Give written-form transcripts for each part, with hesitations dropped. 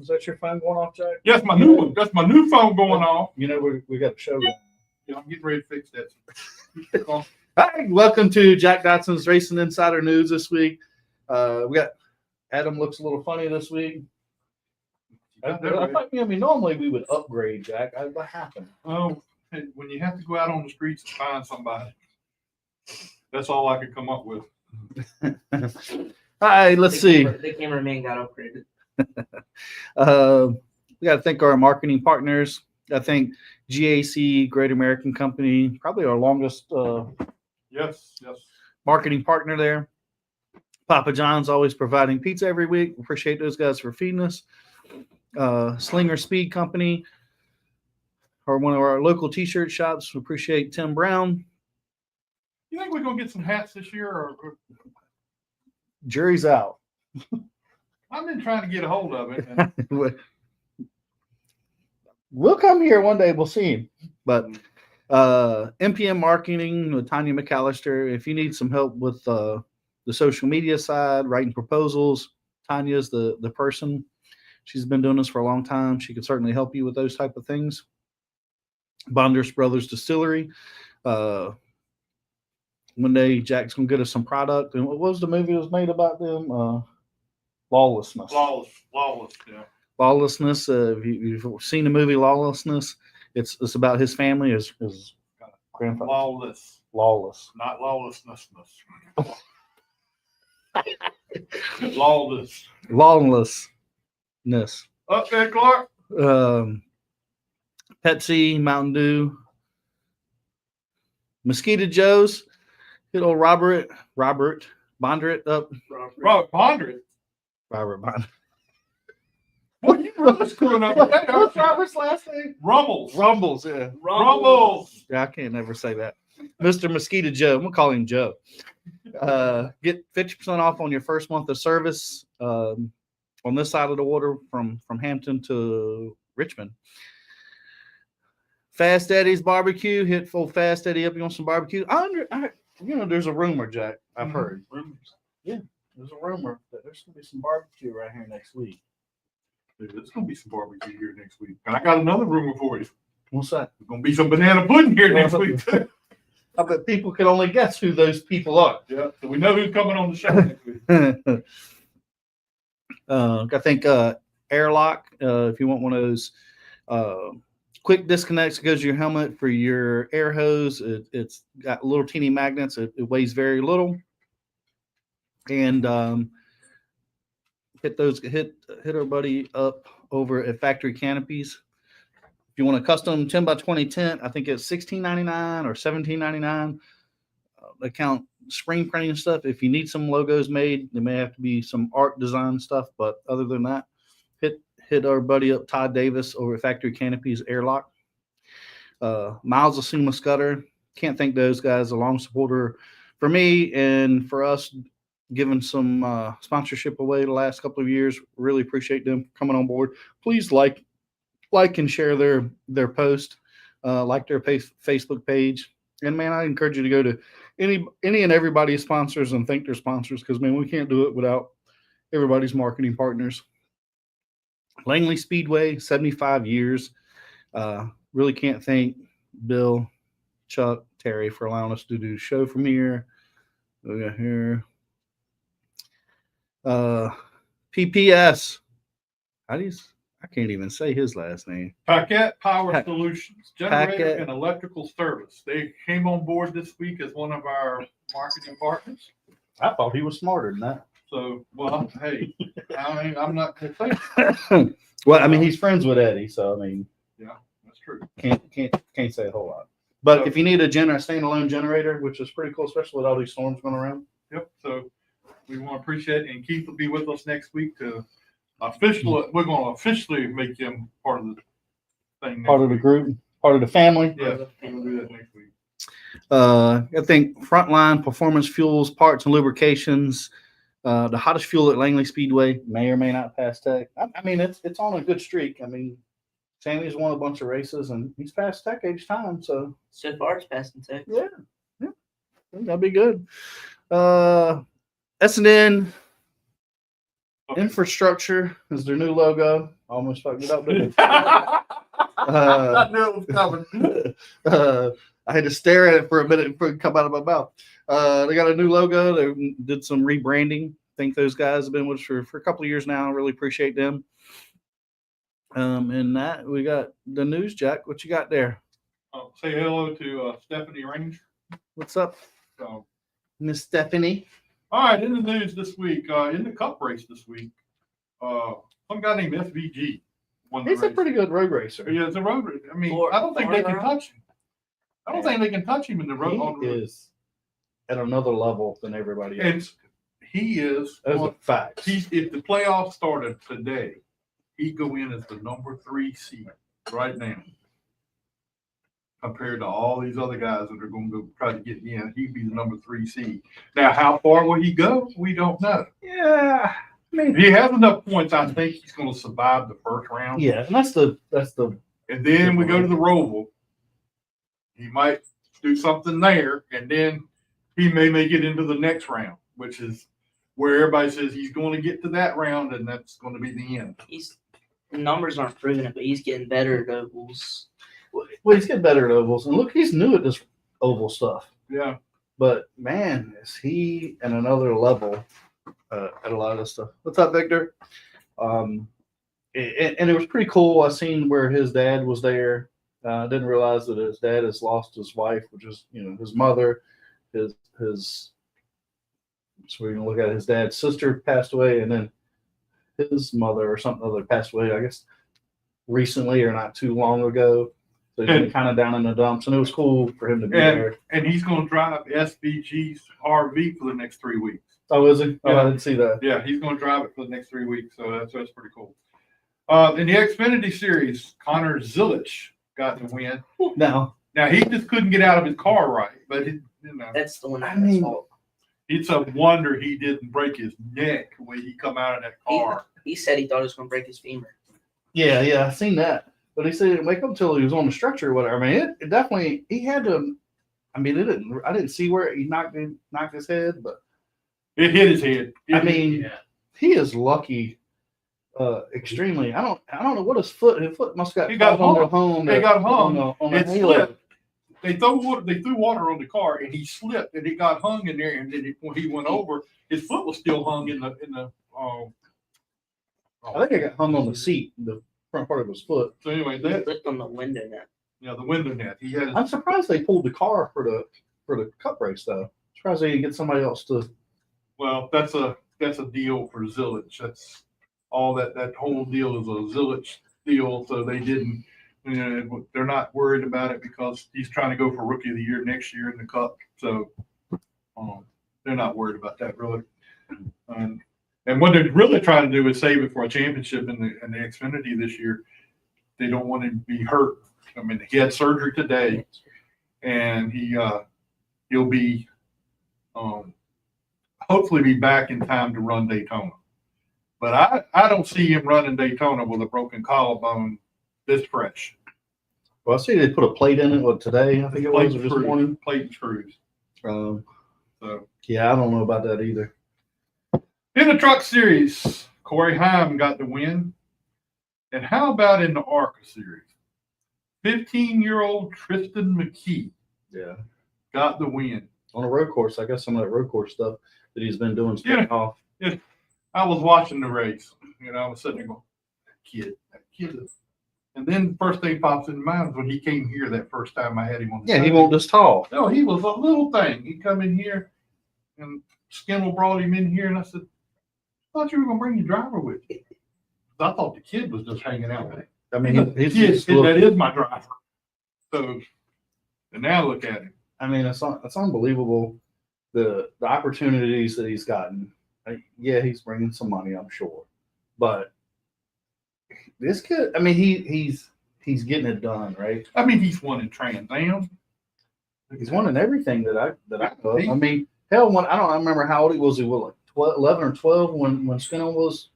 Is that your phone going off, Jack? Yes, my new one. That's my new phone going off. You know, we got a show going. Yeah, I'm getting ready to fix that. Hi, welcome to Jack Dodson'S Racing Insider News this week. We got Adam looks a little funny this week. Normally we would upgrade, Jack. What happened? Oh, when you have to go out on the streets and find somebody, that's all I could come up with. All right, let's see. The cameraman got upgraded. We got to thank our marketing partners. I think GAC, Great American Company, probably our longest Yes. marketing partner there. Papa John's always providing pizza every week. Appreciate those guys for feeding us. Slinger Speed Company, or one of our local t-shirt shops. We appreciate Tim Brown. You think we're gonna get some hats this year, or Jury's out. I've been trying to get a hold of it. And We'll come here one day. We'll see him. But MPM Marketing with Tanya McAllister. If you need some help with the social media side, writing proposals, Tanya's the person. She's been doing this for a long time. She could certainly help you with those type of things. Bonders Brothers Distillery. One day Jack's gonna get us some product. And what was the movie that was made about them? Lawlessness. Lawless, yeah. Lawlessness. If you've seen the movie Lawlessness, it's about his family, his grandfather. Lawless. Not lawlessness. Lawless. Lawlessness. Up there, Clark. Pepsi, Mountain Dew, Mosquito Joe's. Good old Robert Bondurant up. Robert Bondurant. Robert Bondurant. What you really screwing up with that? What's Robert's last name? Rumbles, yeah. Rumbles. Yeah, I can't never say that. Mr. Mosquito Joe. I'm gonna call him Joe. Get 50% off on your first month of service on this side of the water from Hampton to Richmond. Fast Eddie's Barbecue. Hit full Fast Eddie up. You want some barbecue? There's a rumor, Jack. I've heard. Rumors. Yeah, there's a rumor that there's gonna be some barbecue right here next week. There's gonna be some barbecue here next week. And I got another rumor for you. What's that? There's gonna be some banana pudding here next week. I bet people can only guess who those people are. Yeah, so we know who's coming on the show next week. I think Airlock, if you want one of those quick disconnects, goes to your helmet for your air hose. It's got little teeny magnets. It weighs very little. And hit our buddy up over at Factory Canopies. If you want a custom 10 by 20 tent, I think it's $16.99 or $17.99. They count screen printing and stuff. If you need some logos made, there may have to be some art design stuff, but other than that, hit our buddy up, Todd Davis, over at Factory Canopies Airlock. Miles of Suma Scudder. Can't thank those guys. A long supporter for me and for us, giving some sponsorship away the last couple of years. Really appreciate them coming on board. Please like and share their post, like their Facebook page. And man, I encourage you to go to any and everybody's sponsors and thank their sponsors, because man, we can't do it without everybody's marketing partners. Langley Speedway, 75 years. Really can't thank Bill, Chuck, Terry for allowing us to do the show from here. We got here. PPS. I can't even say his last name. Paquette Power Solutions, generator and electrical service. They came on board this week as one of our marketing partners. I thought he was smarter than that. So, well, hey, I'm not going to say. Well, I mean, he's friends with Eddie, so I mean, yeah, that's true. Can't say a whole lot. But if you need a standalone generator, which is pretty cool, especially with all these storms going around. Yep. So we want to appreciate it, and Keith will be with us next week to we're going to officially make him part of the thing. Part of the group, part of the family. Yeah, we're going to do that next week. I think Frontline Performance Fuels, Parts and Lubrications, the hottest fuel at Langley Speedway, may or may not pass tech. I mean, it's on a good streak. I mean, Sammy's won a bunch of races and he's passed tech each time. So far it's passing tech. Yeah, that'd be good. S&N Infrastructure is their new logo. Almost fucked it up. Didn't I knew it was coming. I had to stare at it for a minute before it come out of my mouth. They got a new logo. They did some rebranding. I think those guys have been with us for a couple of years now. I really appreciate them. And that we got the news, Jack. What you got there? Say hello to Stephanie Range. What's up, So, Miss Stephanie? all right, in the news this week, in the cup race this week, some guy named SVG won the He's a race. pretty good road racer. Yeah, it's a road race. I mean, Four- I don't think they can four touch him. I don't think they can touch him in the road. On the He road. is at another level than everybody And else. he is. Those are facts. If the playoffs started today, he'd go in as the number 3 seed right now. Compared to all these other guys that are going to go try to get in, he'd be the number 3 seed. Now, how far will he go? We don't know. Yeah, I mean, If he has enough points, I think he's going to survive the first round. yeah, and that's the And then we go to the Roval. He might do something there, and then he may make it into the next round, which is where everybody says he's going to get to that round, and that's going to be the end. The numbers aren't proving it, but he's getting better at ovals. well, he's getting better at ovals, and look, he's new at this oval stuff. Yeah. But man, is he at another level at a lot of this stuff. What's up, Victor? And it was pretty cool. I seen where his dad was there. I didn't realize that his dad has lost his wife, which is his mother. His so we can look at his dad's sister passed away, and then his mother or something other passed away. I guess recently or not too long ago. So he's been kind of down in the dumps, and it was cool for him to be there. And he's going to drive SVG's RV for the next 3 weeks. Oh, is he? Oh, Yeah. I didn't see that. Yeah, he's going to drive it for the next 3 weeks, so that's pretty cool. In the Xfinity Series, Connor Zilich got the win. Now, Now, he just couldn't get out of his car right, but That's the one I that's mean- fault. it's a wonder he didn't break his neck when he come out of that car. He said he thought he was going to break his femur. yeah, I seen that. But he said he didn't wake up until he was on the stretcher or whatever. I mean, it definitely, he had to, I mean, I didn't see where he knocked his head, but It hit his head. I mean, he is lucky, extremely. I don't know what his foot must have He got got on the hung. home. He got hung. on the It halo. slipped. They threw water on the car, and he slipped, and it got hung in there. And then when he went over, his foot was still hung in the. I think it got hung on the seat, the front part of his foot. So anyway, He that flipped on the window net. the window net. He had. I'm surprised they pulled the car for the cup race though. Surprised they didn't get somebody else to. Well, that's a deal for Zilich. That's all that whole deal is a Zilich deal. So they didn't. They're not worried about it because he's trying to go for Rookie of the Year next year in the Cup. So they're not worried about that really. And what they're really trying to do is save it for a championship in the Xfinity this year. They don't want him to be hurt. I mean, he had surgery today, and he'll be hopefully be back in time to run Daytona. But I don't see him running Daytona with a broken collarbone this fresh. Well, I see they put a plate in it. Today? I think it was or this morning. Plate and screws. So Yeah, I don't know about that either. in the Truck Series, Corey Heim got the win. And how about in the ARCA Series? 15-year-old Tristan McKee Yeah. got the win. On a road course, I guess some of that road course stuff that he's been doing Yeah. off. I was watching the race. I was sitting there going, that kid is. And then the first thing pops in mind was when he came here that first time I had him on the Yeah, he side. won't just tall. No, he was a little thing. He come in here, and Skinnell brought him in here, and I said, I thought you were going to bring your driver with you. I thought the kid was just hanging out with him. I mean, he's That is my driver. So, and now look at him. I mean, it's unbelievable the opportunities that he's gotten. Yeah, he's bringing some money, I'm sure, but this kid, I mean, he's getting it done, right? I mean, he's won in Trans Am. He's won in everything that I know of. I mean, hell, I don't remember how old he was. He was like 12, 11 or 12 when Skinnell was,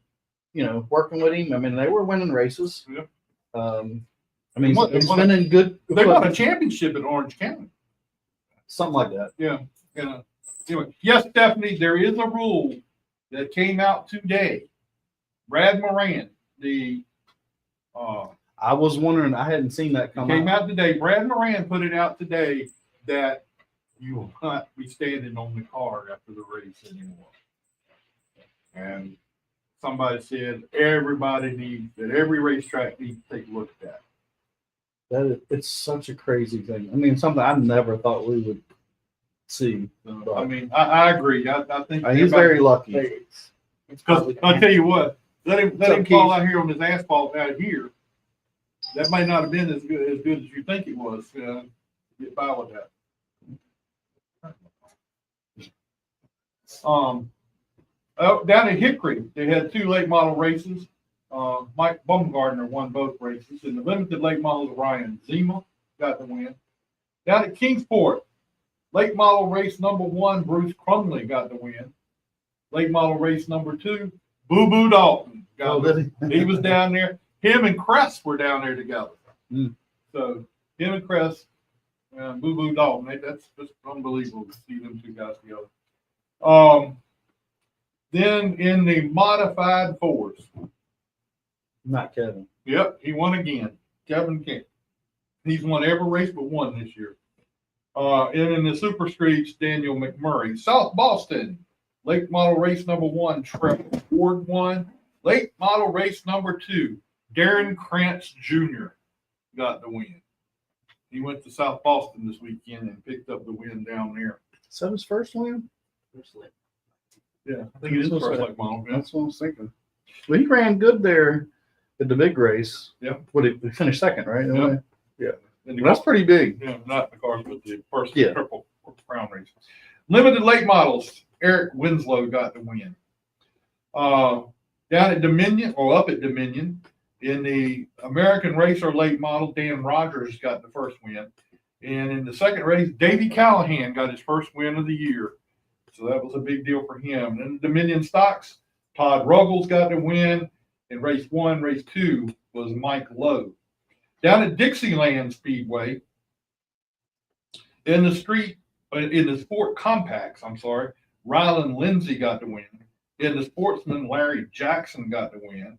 working with him. I mean, they were winning races. Yeah. I mean, They he's won been in good. They won a championship in Orange County. Something like that. Yeah. Anyway, yes, Stephanie, there is a rule that came out today Brad Moran, I was wondering. I hadn't seen that come came out. out today. Brad Moran put it out today that you will not be standing on the car after the race anymore. And somebody said every racetrack needs to take a look at that. It's such a crazy thing. I mean, something I never thought we would see. So, I mean, I agree. I think He's very lucky. It's Because probably I'll tell you what, let him fall Keith? out here on his asphalt out here. That may not have been as good as you think it was. Get by with that. Down at Hickory, they had 2 late model races. Mike Baumgartner won both races. In the limited late models, Ryan Zima got the win. Down at Kingsport, late model race number 1, Bruce Crumley got the win. Late model race number 2, Boo Boo Dalton got the win. He was down there. Him and Cress were down there together. Mm. So him and Cress, Boo Boo Dalton, that's just unbelievable to see them 2 guys together. Then in the modified 4s, Not Kevin. yep, he won again. Kevin King. He's won every race but 1 this year. And in the Super Streets, Daniel McMurray. South Boston, late model race number 1, Trevor Ford won. Late model race number 2, Darren Krantz Jr. got the win. He went to South Boston this weekend and picked up the win down there. Is that his first win? Yeah, I think it is first late model. Yeah. That's what I was thinking. Well, he ran good there at the big race. Yeah. What he finished second, right? Yep. Yeah. And the That's pretty big. Yeah, not the cars, but the first Yeah. triple crown race. Limited late models, Eric Winslow got the win. Down at Dominion, or up at Dominion, in the American Racer late model, Dan Rogers got the first win. And in the second race, Davey Callahan got his first win of the year. So that was a big deal for him. And in the Dominion Stocks, Todd Ruggles got the win. In race 1, race 2 was Mike Lowe. Down at Dixieland Speedway, in the sport compacts, Rylan Lindsay got the win. In the sportsman, Larry Jackson got the win.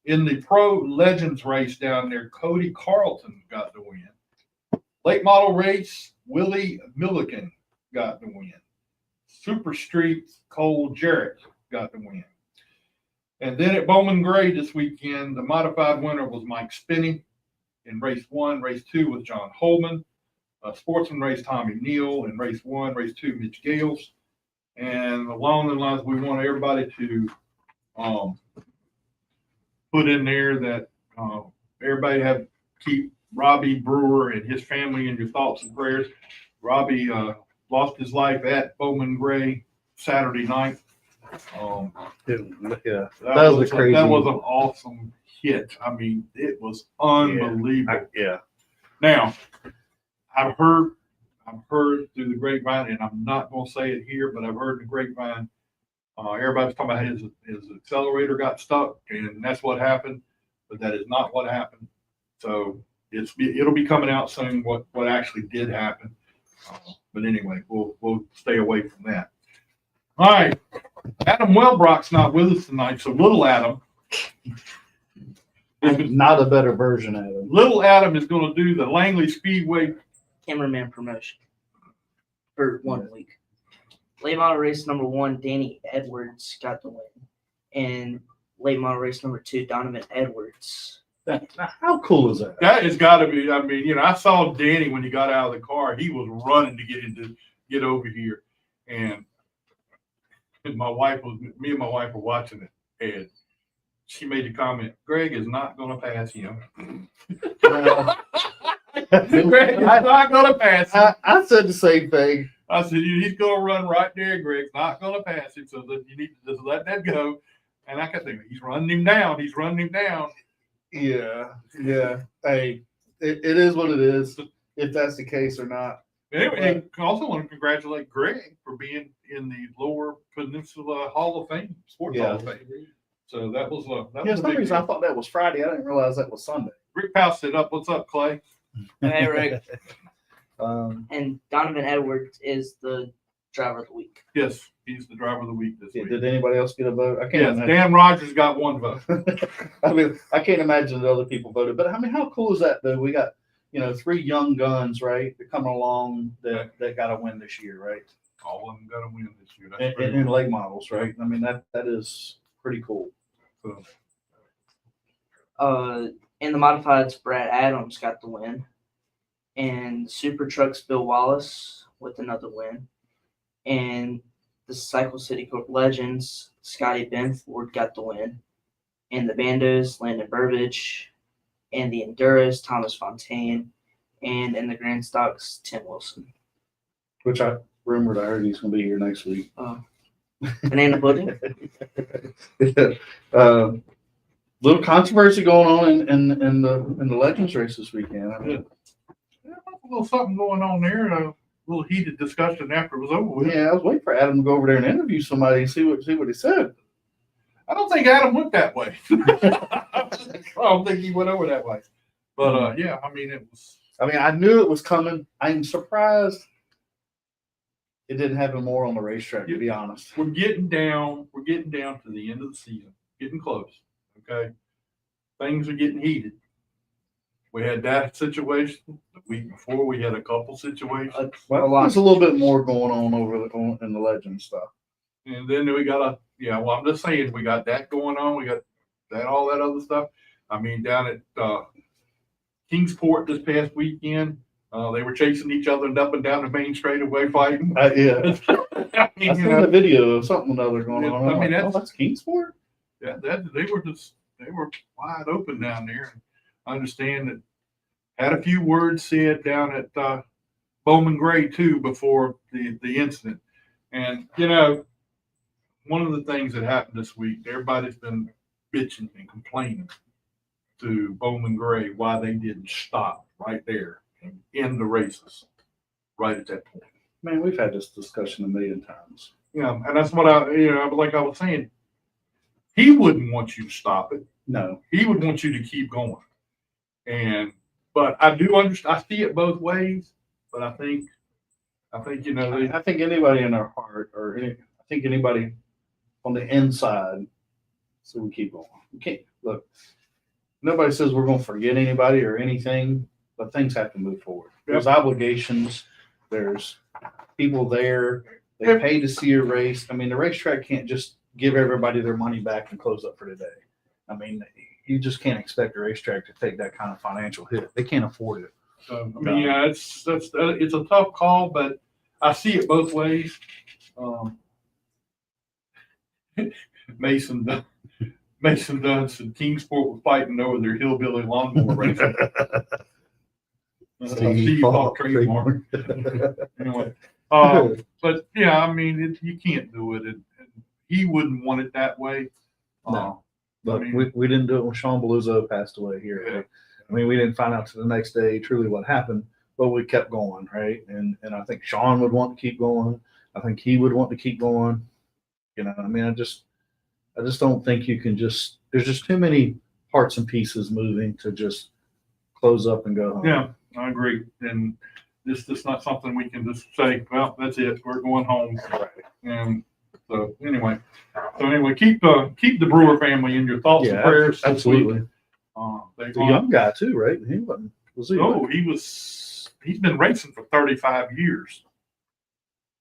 In the Pro Legends race down there, Cody Carlton got the win. Late model race, Willie Milliken got the win. Super Street, Cole Jarrett got the win. And then at Bowman Gray this weekend, the modified winner was Mike Spinney. In race 1, race 2 was John Holman. Sportsman race, Tommy Neal. In race 1, race 2, Mitch Gales. And along the lines, we want everybody to put in there that everybody keep Robbie Brewer and his family in your thoughts and prayers. Robbie lost his life at Bowman Gray Saturday night. Yeah. That was a crazy. That was an awesome hit. I mean, it was unbelievable. Yeah. Now, I've heard through the grapevine, and I'm not going to say it here, but I've heard in the grapevine, everybody's talking about his accelerator got stuck, and that's what happened, but that is not what happened. So it'll be coming out soon what actually did happen. But anyway, we'll stay away from that. All right, Adam Wellbrock's not with us tonight, so little Adam. Not a better version of him. Little Adam is going to do the Langley Speedway cameraman promotion for 1 week. Late model race number 1, Danny Edwards got the win. And late model race number 2, Donovan Edwards. How cool is that? That has got to be. I mean, I saw Danny when he got out of the car. He was running to get over here, and me and my wife were watching it, and she made the comment, "Greg is not going to pass him." Greg is not going to pass him. I said the same thing. I said, he's going to run right there. Greg's not going to pass him, so that you need to just let that go. And I kept thinking, he's running him down. He's running him down. Yeah. Hey, it is what it is. If that's the case or not. Anyway, and I also want to congratulate Greg for being in the Lower Peninsula Hall of Fame, Sports Hall of Fame. So that was For some reason I thought that was Friday. I didn't realize that was Sunday. Rick Powell set up. What's up, Clay? Hey, Rick. Um, And Donovan Edwards is the driver of the week. Yes, he's the driver of the week this week. Did anybody else get a vote? I can't Yes, imagine. Dan Rogers got one vote. I mean, I can't imagine that other people voted, but I mean, how cool is that though? We got, 3 young guns, right? That coming along that got to win this year, right? All of them got to win this year. That's And pretty in cool. late models, right? I mean, that is pretty cool. So, In the modifieds, Brad Adams got the win. And Super Trucks, Bill Wallace with another win. And the Cycle City Corp Legends, Scotty Benford got the win. And the Bandos, Landon Burbage. And the Enduras, Thomas Fontaine. And in the Grand Stocks, Tim Wilson. Which I heard he's going to be here next week. Banana pudding. Little controversy going on in the Legends race this weekend. I mean, yeah, a little something going on there. A little heated discussion after it was over with. yeah, I was waiting for Adam to go over there and interview somebody and see what he said. I don't think Adam went that way. I don't think he went over that way. But yeah, I mean, it was. I mean, I knew it was coming. I'm surprised it didn't happen more on the racetrack, to be honest. We're getting down to the end of the season, getting close. Okay. Things are getting heated. We had that situation the week before. We had a couple situations. Well, there's a little bit more going on in the legend stuff. And then we got I'm just saying, we got that going on. We got all that other stuff. I mean, down at Kingsport this past weekend, they were chasing each other and up and down the main straightaway fighting. Yeah. I mean, I seen a video of something or other going Yeah, on. I mean, that's Kingsport? Yeah, they were wide open down there. I understand that had a few words said down at Bowman Gray too before the incident. And one of the things that happened this week, everybody's been bitching and complaining to Bowman Gray why they didn't stop right there and end the races right at that point. Man, we've had this discussion a million times. Yeah, and that's what like I was saying, he wouldn't want you to stop it. No. He would want you to keep going. But I do understand. I see it both ways. But I think I think anybody in their heart, I think anybody on the inside, so we keep going. We can't look. Nobody says we're going to forget anybody or anything, but things have to move forward. There's obligations. There's people there. They pay to see a race. I mean, the racetrack can't just give everybody their money back and close up for today. I mean, you just can't expect a racetrack to take that kind of financial hit. They can't afford it. I mean, yeah, it's a tough call, but I see it both ways. Mason Dunce and Kingsport were fighting over their hillbilly lawnmower race. Steve Falk trademark. Anyway, but yeah, I mean, you can't do it, and he wouldn't want it that way. No. But I mean, we didn't do it when Sean Beluso passed away here. Yeah. I mean, we didn't find out to the next day truly what happened, but we kept going, right? And I think Sean would want to keep going. I think he would want to keep going. I mean, I just don't think you can there's just too many parts and pieces moving to just close up and go home. Yeah, I agree. And this is not something we can just say, well, that's it. We're going home. Right. And so anyway, keep the Brewer family in your thoughts and prayers. Absolutely. He's The young guy too, right? He wasn't. Was he? No, he's been racing for 35 years.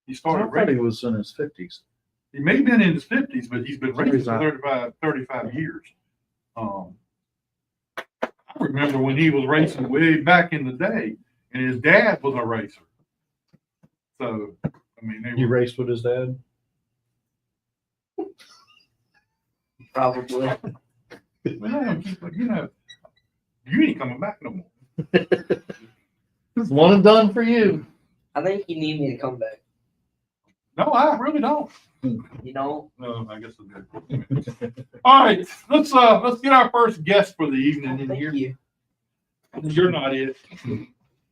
He I started thought he racing. was in his 50s. He may have been in his 50s, but he's been racing for 35. 35 years. I remember when he was racing way back in the day, and his dad was a racer. So, I mean, You raced with his dad? Probably. well, you ain't coming back no more. It's one and done for you. I think you need me to come back. No, I really don't. You know? No, I guess it's good. All right, let's get our first guest for the evening in Thank here. you. You're not it.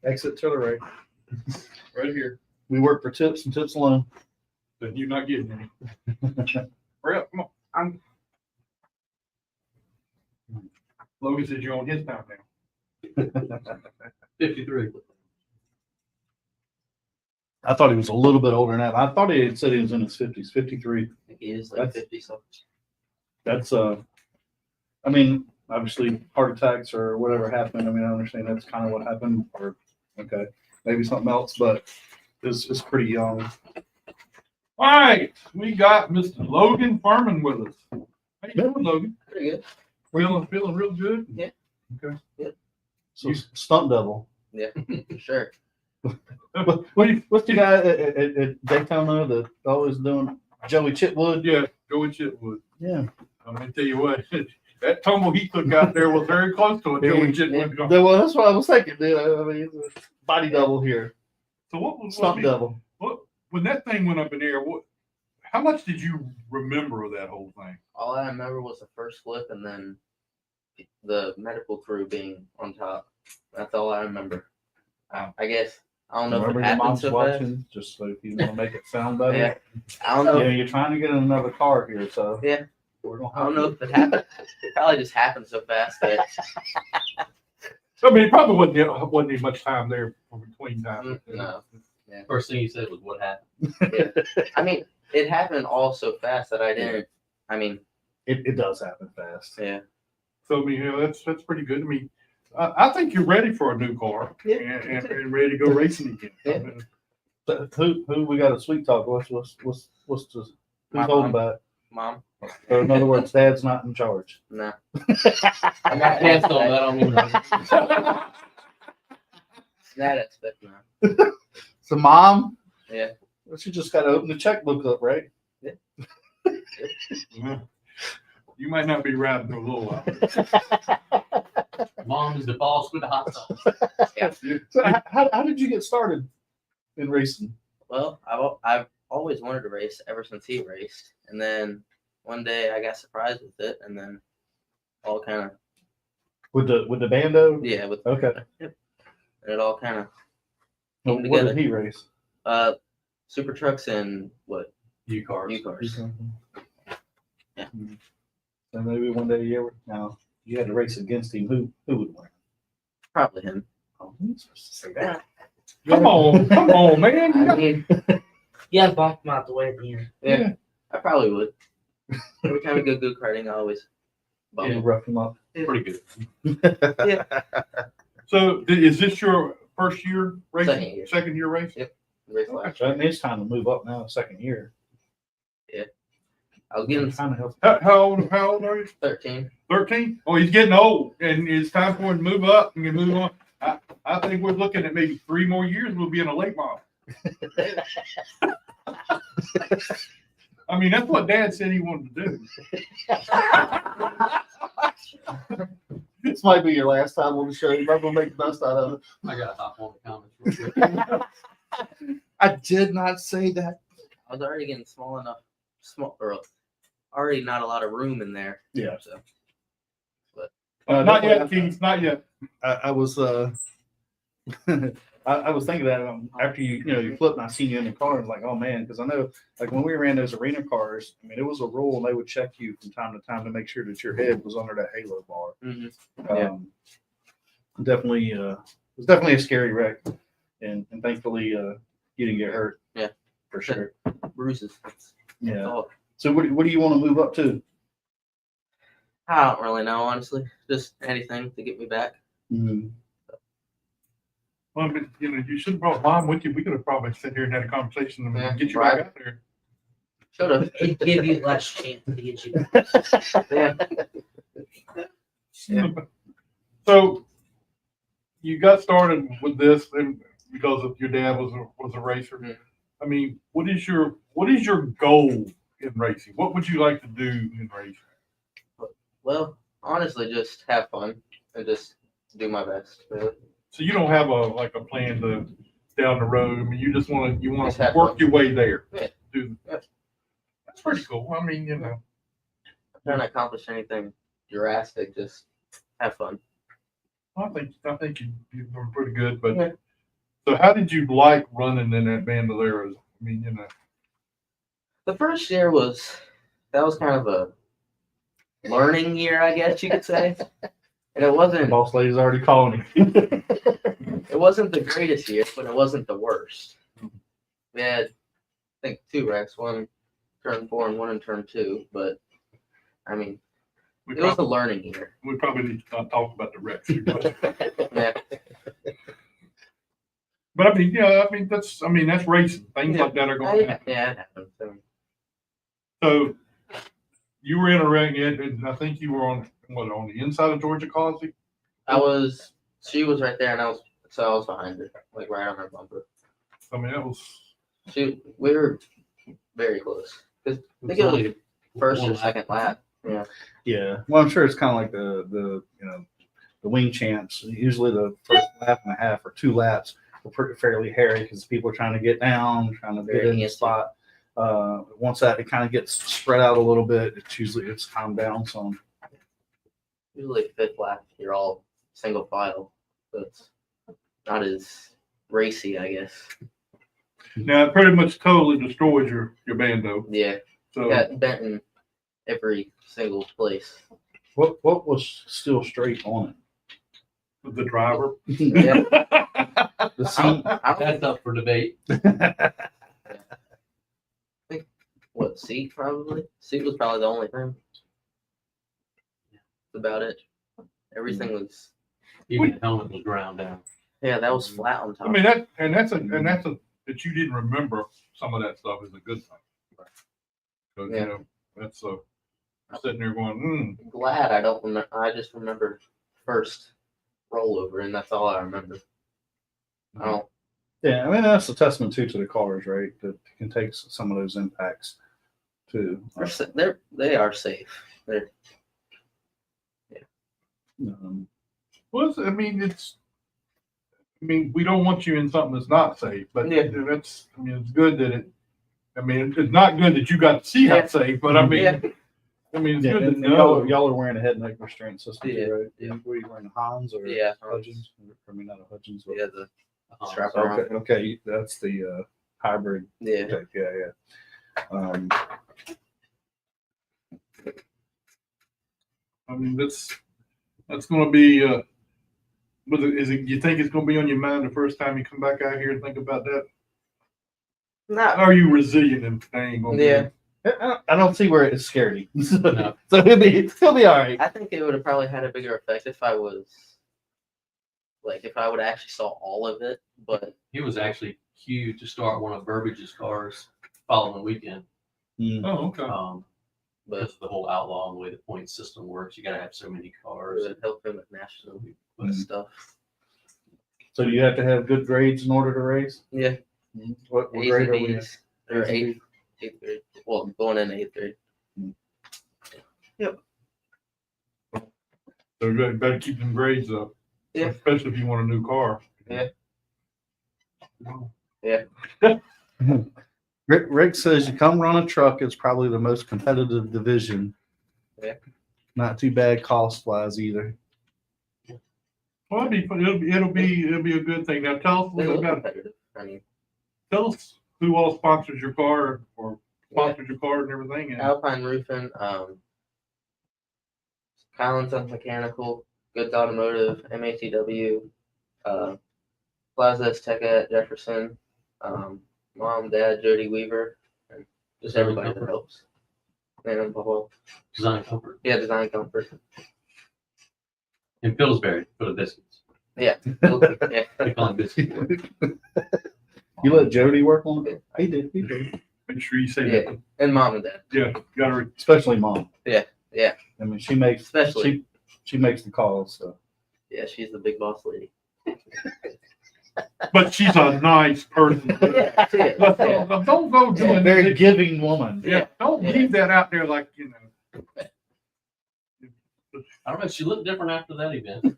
Exit to the right. Right here. We work for tips and tips alone. Then you're not getting any. Hurry up, come on. Logan says you're on his time now. 53. I thought he was a little bit older than that. I thought he had said he was in his 50s, 53. I think he is like That's- 50 something. That's I mean, obviously heart attacks or whatever happened. I mean, I understand that's kind of what happened, or okay, maybe something else, but it's pretty young. All right, we got Mr. Logan FIRMAN with us. How you doing, Logan? Pretty good. Feeling real good? Yeah. Okay. So stunt double. Yeah, for sure. What's the guy at Daytona that always doing Joey Chitwood? Yeah, Joey Chitwood. Yeah. I'm gonna tell you what, that tumble he took out there was very close to a Joey Chitwood. Well, that's what I was thinking, dude. I mean, it's a body double here. So what was Stunt double. when that thing went up in the air? How much did you remember of that whole thing? All I remember was the first flip and then the medical crew being on top. That's all I remember. I guess I don't know Remember if it your happened mom's so watching, just so if you want to make it sound better. Yeah. I don't know. Yeah, you're trying to get in another car here, so Yeah. we're gonna I don't know if it happened. It probably just happened so fast that I mean, it probably wasn't even much time there between times. no. First thing you said was what happened. Yeah. I mean, it happened all so fast that I didn't. I mean, It does happen fast. yeah. So I mean, that's pretty good. I mean, I think you're ready for a new car Yeah. and ready to go racing again. Yeah. So who we got a sweet talk? What's the who's My holding mom. back? Mom. So in other words, Dad's not in charge. No. I got passed on that on me. That expect now. So Mom, Yeah. well, she just got to open the checkbook up, right? You might not be riding for a little while. Mom is the boss with the hot sauce. So how did you get started in racing? Well, I've always wanted to race ever since he raced, and then one day I got surprised with it, and then all kind of With the bando? yeah with Okay. and it all kind of Well, Came what together. did he race? super trucks and what You cars. new cars. Yeah. So maybe one day now you had to race against him. Who would win? Probably him. Oh, you're supposed to say that. Come on, man. I mean, Yeah, bump him out the way at the end. yeah, I probably would. Every time we go go-karting, I always bump Yeah, him. rough him up. Pretty good. So is this your first year racing? Second year. Second year racing? Race last So year. it's time to move up now, second year. I was getting Kind of helps. How old are you? 13. 13? Oh, he's getting old, and it's time for him to move up and move on. I think we're looking at maybe 3 more years. We'll be in a late model. I mean, that's what Dad said he wanted to do. This might be your last time on the show. You're not gonna make the best out of it. I got to hop on the comments real quick. I did not say that. I was already getting already not a lot of room in there. Yeah. So Not yet, Keith, not yet. I was I was thinking that after you flipped and I seen you in the car, I was like, oh man, because I know like when we ran those arena cars, I mean it was a rule and they would check you from time to time to make sure that your head was under that halo bar. Yeah. Definitely it was definitely a scary wreck, and thankfully you didn't get hurt. Yeah. For sure. bruises. That's Yeah. all. So what do you want to move up to? I don't really know, honestly. Just anything to get me back. Well, but, you should have brought Mom with you. We could have probably sat here and had a conversation and Yeah, get you right. back out there. Should have. It'd give you less chance to get you. Yeah. Yeah. So you got started with this and because of your dad was a racer. Mhm. I mean, what is your goal in racing? What would you like to do in racing? Well, honestly, just have fun and just do my best. Really. So you don't have a plan to down the road. I mean, you just want Just to have work fun. your way there. Yeah. That's pretty cool. I mean, I'm trying to accomplish anything drastic. Just have fun. I think you've done pretty good. But Yeah. so how did you like running in that Bandoleros? I mean, The first year was kind of a learning year, I guess you could say. And it The wasn't boss lady's already calling you. the greatest year, but it wasn't the worst. We had, I think, 2 wrecks, one in turn 4 and one in turn 2. But I mean, We it was a probably, learning year. we probably need to not talk about the wrecks too much. Yeah, But I mean, yeah, that's racing. Things like that are going to happen. yeah, it happened. So you were in a wreck, and I think you were on the inside of Georgia Causey? She was right there, and I was behind her, like right on her bumper. I mean, that was. We were very close. I think it was first or second lap. Yeah. Yeah. Well, I'm sure it's kind of like the the wing champs. Usually the first lap and a half or 2 laps are fairly hairy because people are trying to get down, trying to get in the spot. Once that it kind of gets spread out a little bit, it's calmed down some. Usually 5th lap, you're all single file. So it's not as racy, I guess. Now, it pretty much totally destroyed your bando. Yeah. So Got bent in every single place. What was still straight on the driver. it? Yeah. The seat. That's up for debate. What, seat probably? Seat was probably the only thing. That's about it. Everything was, Even the helmet was ground down. yeah, that was flat on top. I mean, that you didn't remember some of that stuff is a good thing. Because, Yeah. that's I'm sitting there going, Glad I don't remember. I just remember first rollover, and that's all I remember. I don't. Yeah, I mean that's a testament too to the cars, right? That can take some of those impacts too. They are safe. They're well, we don't want you in something that's not safe, but Yeah. it's good that it's not good that you got to see how Yeah. it's safe, but I mean, Yeah. it's Yeah, good and to know. y'all are wearing a head and neck restraint system Yeah, too, right? yeah. Were you wearing HAAS or Yeah, Hudgens? I mean, not a Hudgens. But yeah, the Uh-huh. strap around. okay, okay, that's the hybrid. Yeah. type. Yeah. That's going to be. But you think it's going to be on your mind the first time you come back out here and think about that? Not. Are you resilient and staying on? Yeah. I don't see where it's scary. No. So he'll be all right. I think it would have probably had a bigger effect if I would have actually saw all of it. But He was actually queued to start one of Burbage's cars following weekend. Oh, okay. but Because of the whole outlaw and the way the point system works, you gotta have so many it cars. would help him with national Mhm. stuff. So you have to have good grades in order to race. Yeah. What A's grade and are we? B's. Or A's and eighth grade. Well, going in 8th grade. So you better keep them grades up. Yeah. Especially if you want a new car. Yeah. Rick says you come run a truck. It's probably the most competitive division. Yeah. Not too bad cost wise either. Well, it'll be a good thing. Now tell us a They little look about competitive. I mean, tell us who all sponsors your car or sponsors your car and everything. And Alpine Roofing, Collinson's Mechanical, Goods Automotive, MATW, Plaza's Tech at Jefferson, Mom, Dad, Jody Weaver, and just everybody that helps. And Design comfort. yeah, Design Comfort. In Pillsbury for the biscuits. Yeah. Yeah. They call them biscuits. You let Jody work on it? He did. make sure you say Yeah. that. And Mom and Dad. Yeah, gotta. Especially mom. Yeah. I mean, she makes Especially. she makes the calls. So Yeah, she's the big boss lady. But she's a nice person. Yeah, she is. Yeah. Don't go she's a doing very giving woman. Yeah, don't leave that out there like, I don't know. She looked different after that event.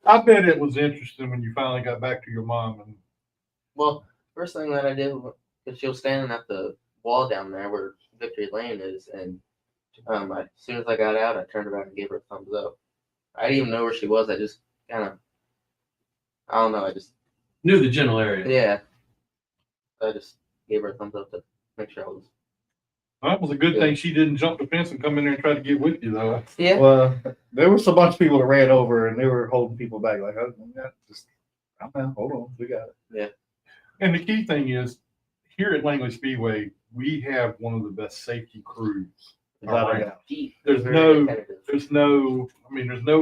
I bet it was interesting when you finally got back to your mom and Well, first thing that I did, because she was standing at the wall down there where Victory Lane is, and as soon as I got out, I turned around and gave her a thumbs up. I didn't even know where she was. I just kind of, I don't know. I just, Knew the general area. yeah. I just gave her a thumbs up to make sure I was. that was a good thing she didn't jump the fence and come in there and try to get with you though. Yeah. Well, there was a bunch of people that ran over and they were holding people back. Like, Hold on, we got it. And the key thing is, here at Langley Speedway, we have one of the best safety crews. Without a around. doubt. There's no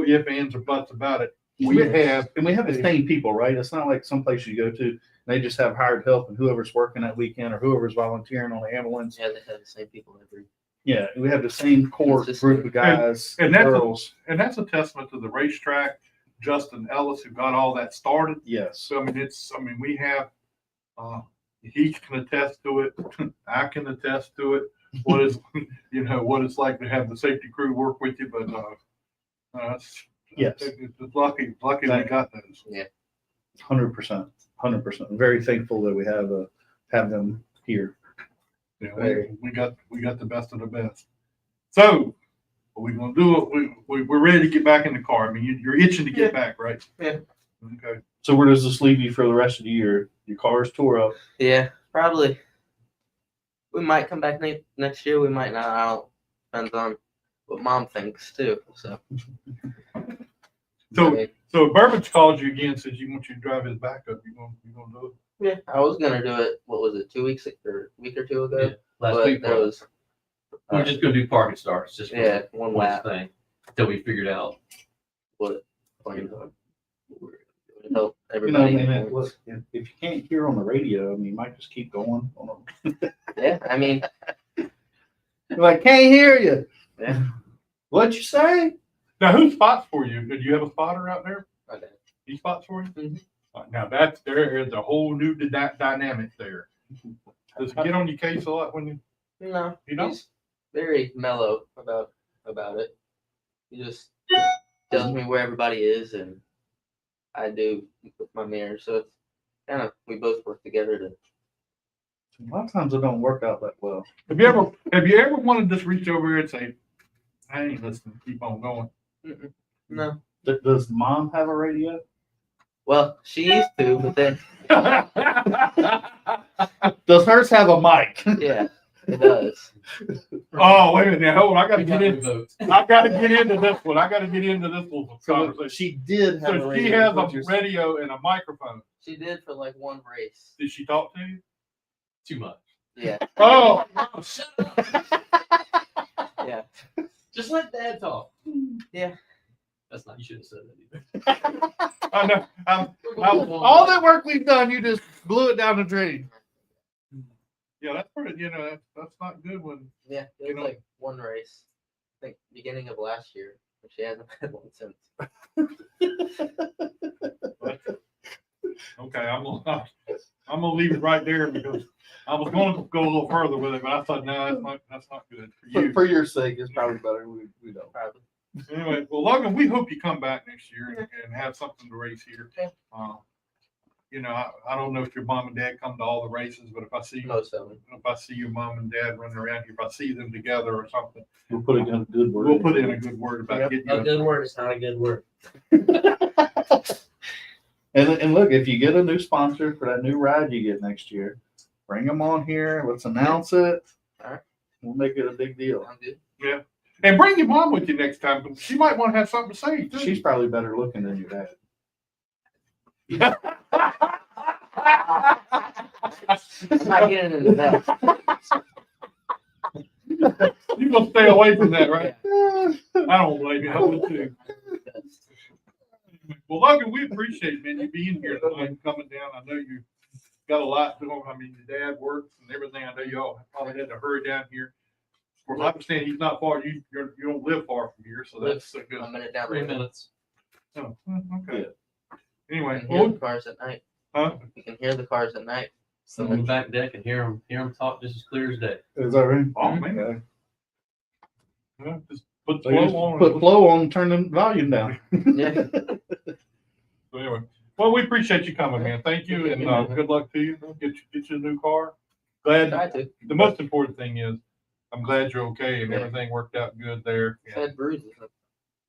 if, ands, or buts about it. We have the same people, right? It's not like someplace you go to, they just have hired help and whoever's working that weekend or whoever's volunteering on the ambulance. Yeah, they have the same people every. Yeah, we have the same core group of guys and and that's girls. and that's a testament to the racetrack, Justin Ellis, who got all that started. Yes. So we have, he can attest to it. I can attest to it. What is, what it's like to have the safety crew work with you, but, Yes. it's lucky we got those. 100%. 100%. I'm very thankful that we have them here. Yeah, we got the best of the best. So, what we gonna do? We're ready to get back in the car. I mean, you're itching to get back, right? Yeah. Okay. So where does this leave you for the rest of the year? Your car's tore up. Yeah, probably. We might come back next year. We might not. I don't. Depends on what Mom thinks too. So. So, I mean, so if Burbage calls you again, says you want you to drive his backup, you gonna do it? yeah, I was gonna do it. What was it? 2 weeks or a week or two ago? Yeah, last but week there was. we're just gonna do parking starts, just Yeah, one lap. thing until we figured out. What plan would help You know, everybody. and look, if you can't hear on the radio, I mean, you might just keep going. Yeah, I mean, Like, can't hear you. Yeah. What'd you say? Now, who spots for you? Did you have a spotter out there? okay. He spots for you? Mhm. Now there is a whole new dynamic there. Does he get on your case a lot when you? No, You don't? he's very mellow about it. He just tells me where everybody is, and I do with my mirror. So it's kind of we both work together to. A lot of times it don't work out that well. Have you ever wanted to just reach over here and say, I ain't listening, keep on going? Mm-mm. No. Does Mom have a radio? Well, she used to, but then Does hers have a mic? yeah, it does. Oh, wait a minute, hold on, I gotta We get got in. the votes. I gotta get into this one. I gotta get into this little So conversation. she did have a So radio. she has but a radio and a microphone. She did for like one race. Did she talk to you? Too much. Yeah, Oh, Shut up. yeah. Just let Dad talk. Yeah. That's not. You shouldn't have said that either. I know. All that work we've done, you just blew it down the drain. Yeah, that's pretty. That's not good when. Yeah, it was like one race. I think beginning of last year, but she hasn't had one since. Okay, I'm gonna leave it right there because I was going to go a little further with it, but I thought no, that's not good for you. For your sake, it's probably better we don't. Probably. Anyway, well, Logan, we hope you come back next year and have something to race here. Okay. I don't know if your mom and dad come to all the races, but if I see Most of them. your mom and dad running around here, if I see them together or something, We'll put in a good word. we'll put in a good word about getting A you. good word is not a good word. And look, if you get a new sponsor for that new ride you get next year, bring them on here. Let's announce it. All right. We'll make it a big deal. I'm good. Yeah. And bring your mom with you next time, but she might want to have something to say too. She's probably better looking than your dad. I'm not getting into that. You're gonna stay away from that, right? I don't blame you. I would too. Well, Logan, we appreciate, man, you being here tonight and coming down. I know you got a lot to. I mean, your dad works and everything. I know y'all probably had to hurry down here. Well, I understand he's not far. You don't live far from here, so that's a good. I'm in it down 3 there. minutes. Oh, okay. You Anyway, can hear the cars at night. huh? You can hear the cars at night. So in the back deck and hear them talk just as clear as day. Is that right? Oh man, Okay. well, just put So the you just flow on. put flow on, turn the volume down. Yeah. So anyway, well, we appreciate you coming, man. Thank you, and good luck to you. Get you a new car. Try Glad. to. The most important thing is, I'm glad you're okay and Yeah. everything worked out good there. I had bruises.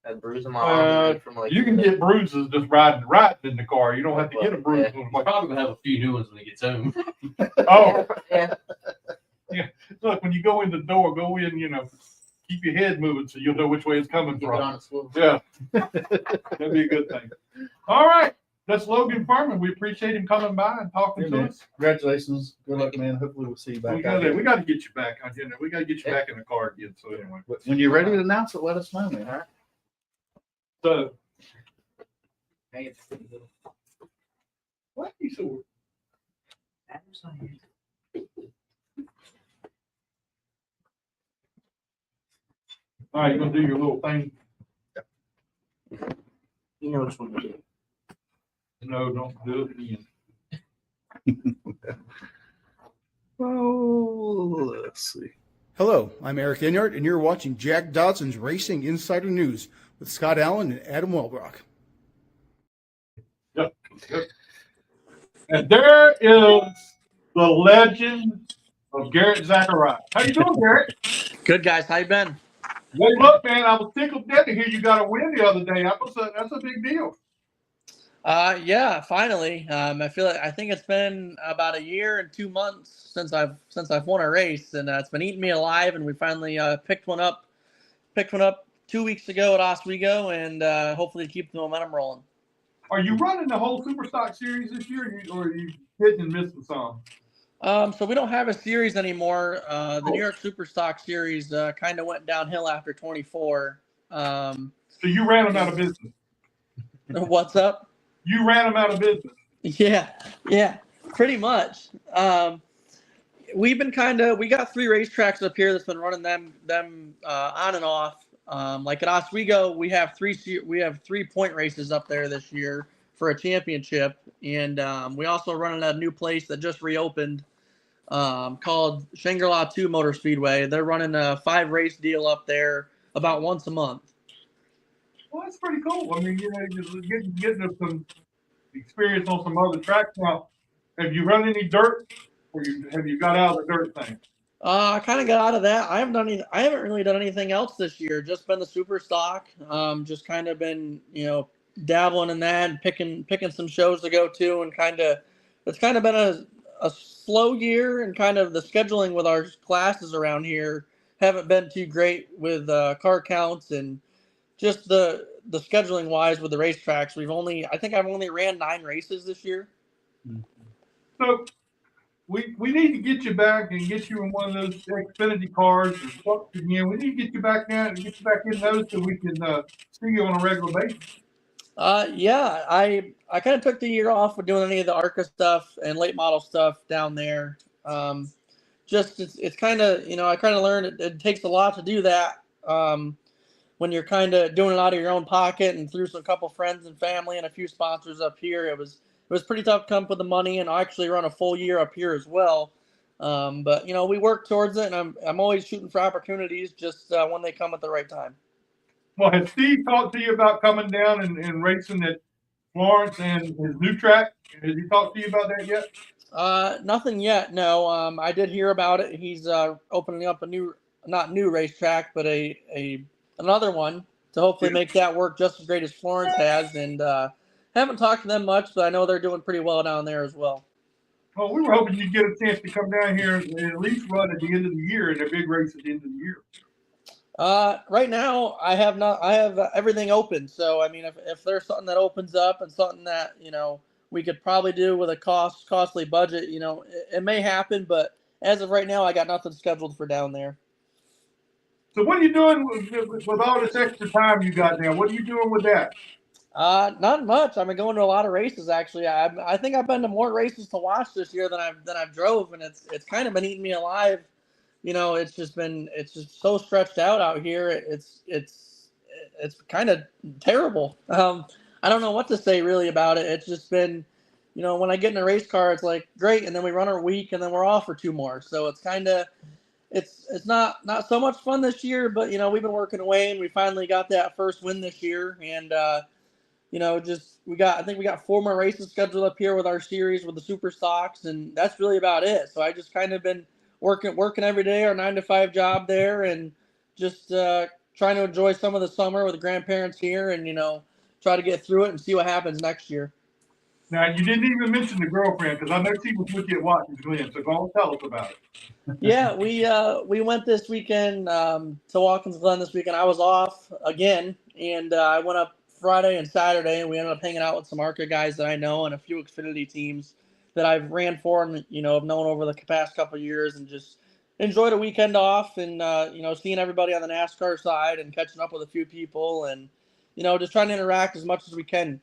I had bruises on my arm from like. You can get bruises just riding in the car. You don't have to get a bruise. Yeah. on the He's probably gonna have a few new ones when he gets home. Oh, Yeah. look, when you go in the door, go in, keep your head moving so you'll know which way it's coming Keep it on from. a swivel. Yeah. That'd be a good thing. All right. That's Logan Furman. We appreciate him coming by and talking Yeah, to man. us. Congratulations. Good luck, man. Hopefully we'll see you back out here. We got to get you back on. We got to get you back in the car again. So anyway, When you're ready to announce it, let us know, man. All right. so what you saw? All right, you gonna do your little thing? You know which one to do. No, don't do it again. Oh, let's see. Hello, I'm Eric Enyart, and you're watching Jack Dodson's Racing Insider News with Scott Allen and Adam Welbrock. Yep. And there is the legend of Garrett Zacharias. How you doing, Garrett? Good, guys. How you been? Hey, look, man, I was tickled dead to hear you got a win the other day. That's a big deal. Yeah, finally. I think it's been about a year and 2 months since I've won a race, and it's been eating me alive. And we finally picked one up 2 weeks ago at Oswego, and hopefully keep the momentum rolling. Are you running the whole Superstock series this year, or are you hitting and missing some? So we don't have a series anymore. The New York Superstock series kind of went downhill after 24. So you ran them out of business. What's up? You ran them out of business. Yeah, pretty much. We got 3 racetracks up here that's been running them on and off. Like at Oswego, we have 3 point races up there this year for a championship, and we also run at a new place that just reopened called Shangri-La 2 Motor Speedway. They're running a 5 race deal up there about once a month. Well, that's pretty cool. I mean, you're getting some experience on some other tracks now. Have you run any dirt, or have you got out of the dirt thing? I kind of got out of that. I haven't really done anything else this year. Just been the super stock. Just kind of been, dabbling in that and picking some shows to go to, and it's kind of been a slow year, and kind of the scheduling with our classes around here haven't been too great with car counts and just the scheduling wise with the racetracks. I think I've only ran 9 races this year. So we need to get you back and get you in one of those Xfinity cars and trucks again. We need to get you back down and get you back in those so we can see you on a regular basis. Yeah, I kind of took the year off of doing any of the ARCA stuff and late model stuff down there. It's kind of, I kind of learned it takes a lot to do that. When you're kind of doing it out of your own pocket and through some couple friends and family and a few sponsors up here, it was pretty tough to come up with the money, and I actually run a full year up here as well. But we work towards it, and I'm always shooting for opportunities just when they come at the right time. Well, has Steve talked to you about coming down and racing at Florence and his new track? Has he talked to you about that yet? Nothing yet. No. I did hear about it. He's opening up not new racetrack, but another one to hopefully make that work just as great as Florence has. And haven't talked to them much, but I know they're doing pretty well down there as well. Well, we were hoping you'd get a chance to come down here and at least run at the end of the year in a big race at the end of the year. Right now I have everything open. So, I mean, if there's something that opens up and something that, we could probably do with a costly budget, it may happen, but as of right now, I got nothing scheduled for down there. So what are you doing with all this extra time you got now? What are you doing with that? Not much. I've been going to a lot of races actually. I think I've been to more races to watch this year than I've drove, and it's kind of been eating me alive. It's just so stretched out here. It's kind of terrible. I don't know what to say really about it. It's just been, when I get in a race car, it's like great, and then we run our week, and then we're off for 2 more. So it's kind of, it's not so much fun this year, but we've been working away, and we finally got that first win this year, and I think we got 4 more races scheduled up here with our series with the super stocks, and that's really about it. So I just kind of been working every day, our 9-to-5 job there, and just trying to enjoy some of the summer with the grandparents here, and try to get through it and see what happens next year. Now, you didn't even mention the girlfriend, because I know she was with you at Watkins Glen, so go on, tell us about it. Yeah, we went this weekend to Watkins Glen this weekend. I was off again, and I went up Friday and Saturday, and we ended up hanging out with some ARCA guys that I know and a few Xfinity teams that I've ran for and, have known over the past couple of years, and just enjoyed a weekend off and, seeing everybody on the NASCAR side and catching up with a few people and, just trying to interact as much as we can.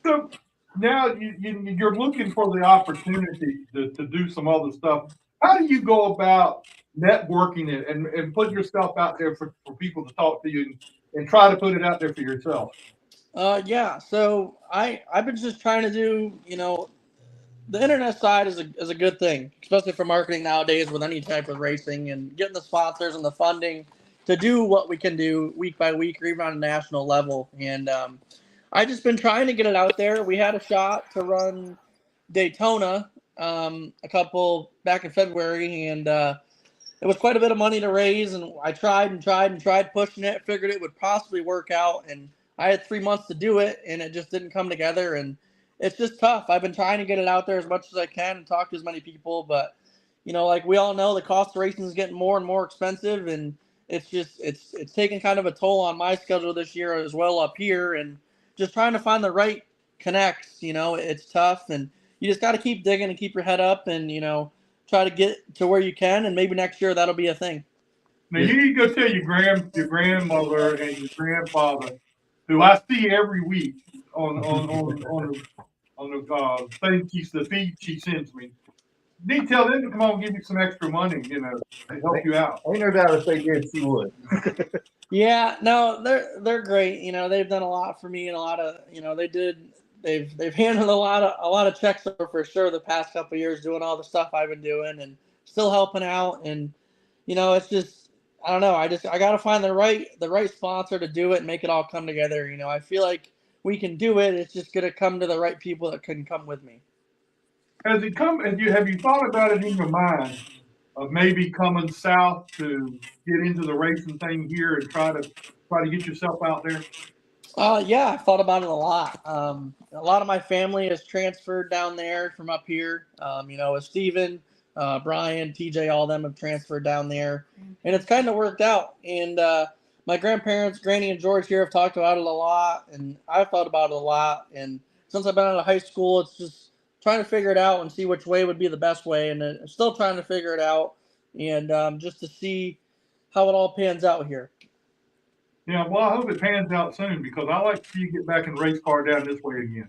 So now you're looking for the opportunity to do some other stuff. How do you go about networking it and putting yourself out there for people to talk to you and try to put it out there for yourself? Yeah. So I've been just trying to do, the internet side is a good thing, especially for marketing nowadays with any type of racing and getting the sponsors and the funding to do what we can do week by week or even on a national level. And I just been trying to get it out there. We had a shot to run Daytona a couple back in February, and it was quite a bit of money to raise. And I tried pushing it, figured it would possibly work out. And I had 3 months to do it, and it just didn't come together. And it's just tough. I've been trying to get it out there as much as I can and talk to as many people, but like we all know, the cost of racing is getting more and more expensive, and it's taking kind of a toll on my schedule this year as well up here, and just trying to find the right connects. It's tough, and you just got to keep digging and keep your head up, and try to get to where you can, and maybe next year that'll be a thing. Now you need to go tell your grandmother and your grandfather, who I see every week on the thing the feed she sends me. Need to tell them to come on and give you some extra money, to help you out. Ain't no doubt if they did, she would. Yeah, no, they're great. They've done a lot for me, and a lot of they've handled a lot of checks for sure the past couple of years, doing all the stuff I've been doing and still helping out. And it's just, I don't know, I got to find the right sponsor to do it and make it all come together. I feel like we can do it. It's just gonna come to the right people that can come with me. Have you thought about it in your mind of maybe coming south to get into the racing thing here and try to get yourself out there? Yeah, I thought about it a lot. A lot of my family has transferred down there from up here. With Steven, Brian, TJ, all of them have transferred down there, and it's kind of worked out. And my grandparents, Granny and George here, have talked about it a lot, and I've thought about it a lot. And since I've been out of high school, it's just trying to figure it out and see which way would be the best way, and I'm still trying to figure it out, and just to see how it all pans out here. Yeah, well, I hope it pans out soon, because I like to see you get back in race car down this way again.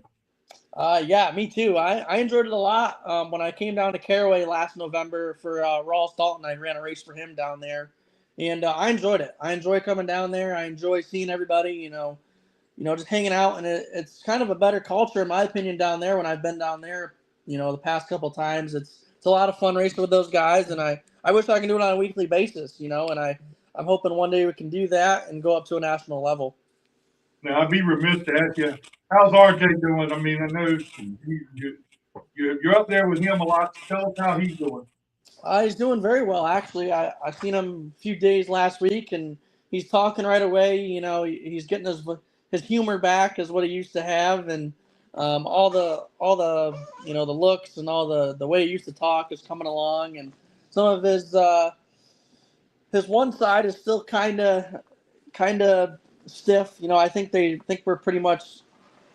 Yeah, me too. I enjoyed it a lot. When I came down to Caraway last November for Rawls Dalton, I ran a race for him down there, and I enjoyed it. I enjoy coming down there. I enjoy seeing everybody, just hanging out, and it's kind of a better culture, in my opinion, down there. When I've been down there, the past couple of times, it's a lot of fun racing with those guys, and I wish I can do it on a weekly basis, and I'm hoping one day we can do that and go up to a national level. Now, I'd be remiss to ask you, how's RJ doing? I mean, I know you're up there with him a lot. Tell us how he's doing. He's doing very well, actually. I've seen him a few days last week, and he's talking right away. He's getting his humor back is what he used to have, and all the the looks and all the way he used to talk is coming along, and some of his one side is still kind of stiff. I think they think we're pretty much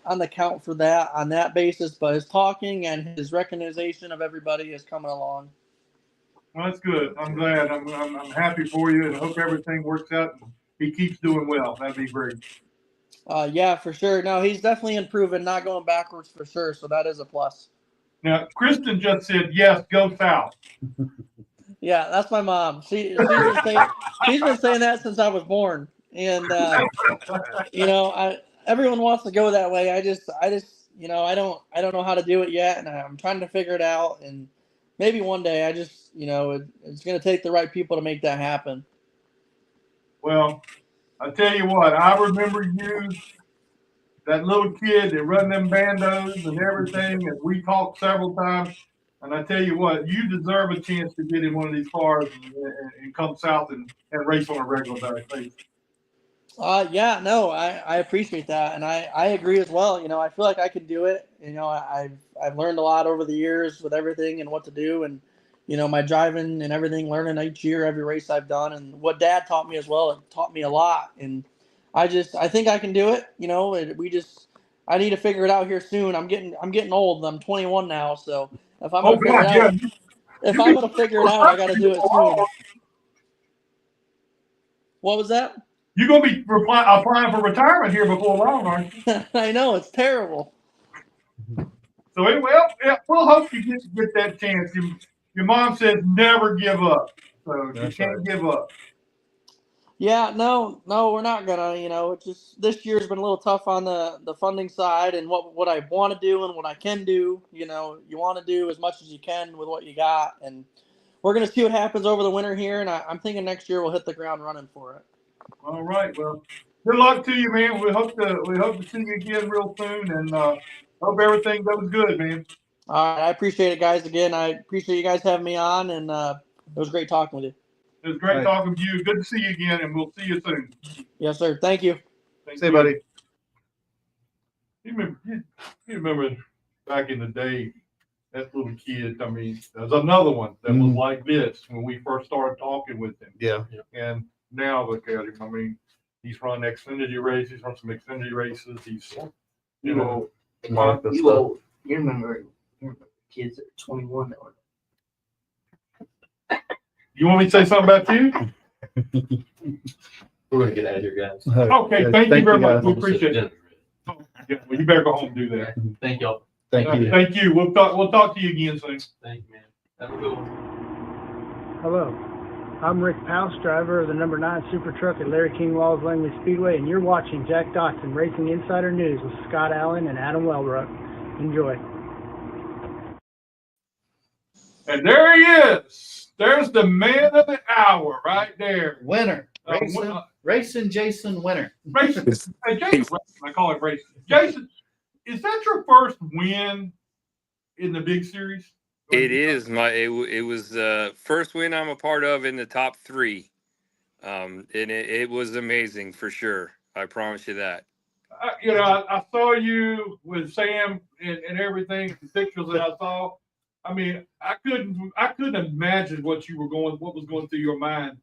on the count for that on that basis, but his talking and his recognition of everybody is coming along. Well, that's good. I'm glad. I'm happy for you, and I hope everything works out and he keeps doing well. That'd be great. Yeah, for sure. No, he's definitely improving, not going backwards for sure. So that is a plus. Now, Kristen just said, yes, go south. Yeah, that's my mom. She's been saying that since I was born. And, everyone wants to go that way. I just, I don't know how to do it yet. And I'm trying to figure it out. And maybe one day it's going to take the right people to make that happen. Well, I tell you what, I remember you, that little kid that run them bandos and everything, and we talked several times. And I tell you what, you deserve a chance to get in one of these cars and come south and race on a regular basis. Yeah, no, I appreciate that, and I agree as well. I feel like I can do it. I've learned a lot over the years with everything and what to do, and my driving and everything, learning each year, every race I've done, and what Dad taught me as well. It taught me a lot, and I think I can do it. You know, I need to figure it out here soon. I'm getting old. I'm 21 now, so if I'm Oh, gonna figure it God, yeah. out, if You I'm be gonna figure it out, I got to do it soon. What was that? You're going to be applying for retirement here before long, aren't you? I know it's terrible. So anyway, well, yeah, we'll hope you get that chance. Your mom says never give up. So you That's can't right. give up. Yeah, no, we're not gonna. You know, it's just this year's been a little tough on the funding side and what I want to do and what I can do. You know, you want to do as much as you can with what you got, and we're gonna see what happens over the winter here. And I'm thinking next year we'll hit the ground running for it. All right. Well, good luck to you, man. We hope to see you again real soon, and hope everything goes good, man. All right, I appreciate it, guys. Again, I appreciate you guys having me on, and it was great talking with you. It was great Right. talking to you. Good to see you again, and we'll see you soon. Yes, sir. Thank you. Thank See you, you. buddy. You remember back in the day, that little kid. I mean, there's another one that was like this when we first started talking with him. Yeah. And now look at him. I mean, he's run Xfinity races, he's run some Xfinity races. He's, you know, Mark the You stuff. old. You remember kids that are 21 that were. you want me to say something about you? We're gonna get out of here, guys. Okay, Yeah, thank you very much. guys. We appreciate it. Yeah, well, you better go home and do that. Thank y'all. Thank you. Thank you. We'll talk to you again soon. Thank you, man. Have a good one. Hello, I'm Rick Pouse, driver of the number 9 Super Truck at Larry King Law's Langley Speedway, and you're watching Jack Dodson Racing Insider News with Scott Allen and Adam Wellbrook. Enjoy. And there he is. There's the man of the hour right there. Winner. Uh, Racing Jason Winner. Jason, hey, Jason, I call him Jason. Jason, is that your first win in the big series? It is it was the first win I'm a part of in the top 3. And it was amazing for sure. I promise you that. I saw you with Sam and everything, the pictures that I saw. I mean, I couldn't imagine what was going through your mind.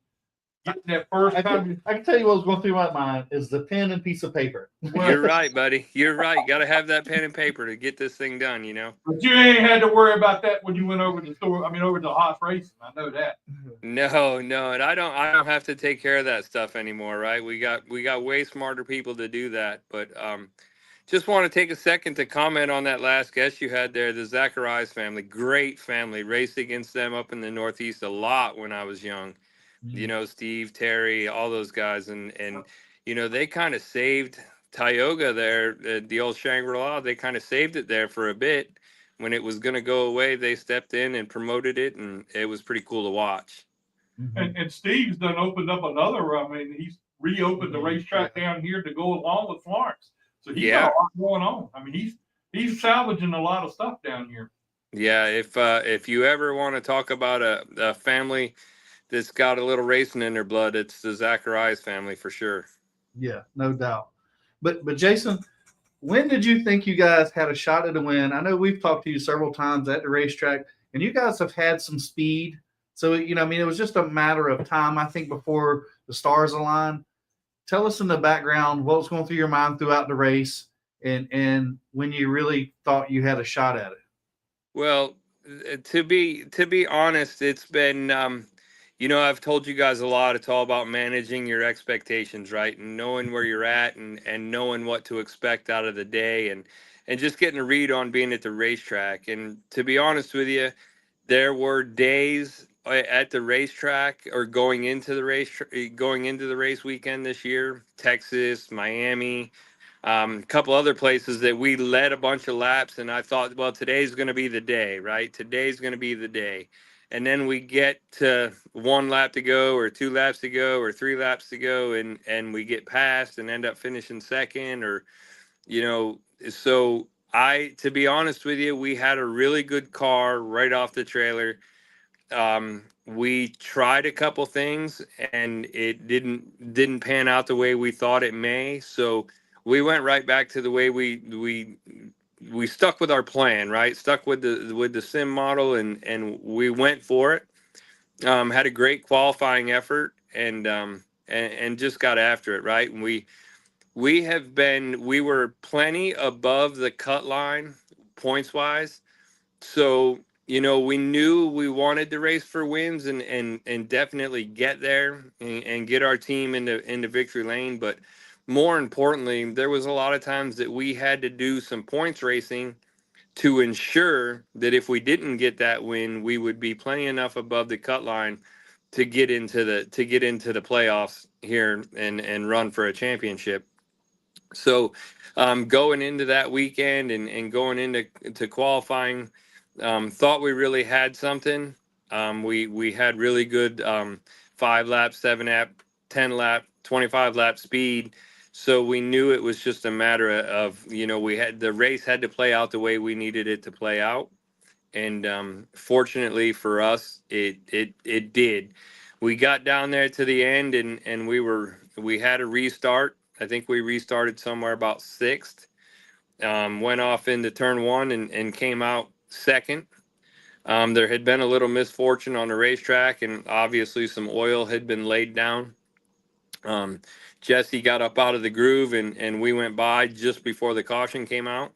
Getting that first time. I can tell you what was going through my mind is the pen and piece of paper. You're right, buddy. You're right. Got to have that pen and paper to get this thing done, you know? But you ain't had to worry about that when you went over to the store. I mean, over to HAAS Racing. I know that. No, and I don't have to take care of that stuff anymore, right? We got way smarter people to do that. But just want to take a second to comment on that last guest you had there, the ZACHARIS family. Great family. Raced against them up in the Northeast a lot when I was young. You know, Steve, Terry, all those guys. And you know, they kind of saved Tioga there, the old Shangri-La. They kind of saved it there for a bit. When it was going to go away, they stepped in and promoted it, and it was pretty cool to watch. And Steve's done opened up another. I mean, he's reopened the racetrack down here to go along with Florence. So he's got a lot going on. I mean, he's salvaging a lot of stuff down here. Yeah, if you ever want to talk about a family that's got a little racing in their blood, it's the ZACHARIS family for sure. Yeah, no doubt. But Jason, when did you think you guys had a shot at a win? I know we've talked to you several times at the racetrack, and you guys have had some speed. So, you know, I mean, it was just a matter of time, I think, before the stars aligned. Tell us in the background what was going through your mind throughout the race and when you really thought you had a shot at it. Well, to be honest, it's been you know, I've told you guys a lot. It's all about managing your expectations, right? And knowing where you're at and knowing what to expect out of the day and just getting a read on being at the racetrack. And to be honest with you, there were days at the racetrack or going into the race weekend this year, Texas, Miami, a couple other places that we led a bunch of laps. And I thought, well, today's going to be the day, right? Today's going to be the day. And then we get to 1 lap to go or 2 laps to go or 3 laps to go and we get past and end up finishing second or, you know, so to be honest with you, we had a really good car right off the trailer. We tried a couple things and it didn't pan out the way we thought it may. So we went right back to the way we stuck with our plan, right? Stuck with the sim model and we went for it. Had a great qualifying effort and just got after it, right? And we were plenty above the cut line points wise. So, you know, we knew we wanted to race for wins and definitely get there and get our team into victory lane. But more importantly, there was a lot of times that we had to do some points racing to ensure that if we didn't get that win, we would be plenty enough above the cut line to get into the playoffs here and run for a championship. So going into that weekend and going into qualifying, thought we really had something. We had really good 5 lap, 7 lap, 10 lap, 25 lap speed. So we knew it was just a matter of, you know, the race had to play out the way we needed it to play out. And fortunately for us, it did. We got down there to the end and we had a restart. I think we restarted somewhere about 6th. Went off into turn 1 and came out 2nd. There had been a little misfortune on the racetrack, and obviously some oil had been laid down. Jesse got up out of the groove and we went by just before the caution came out.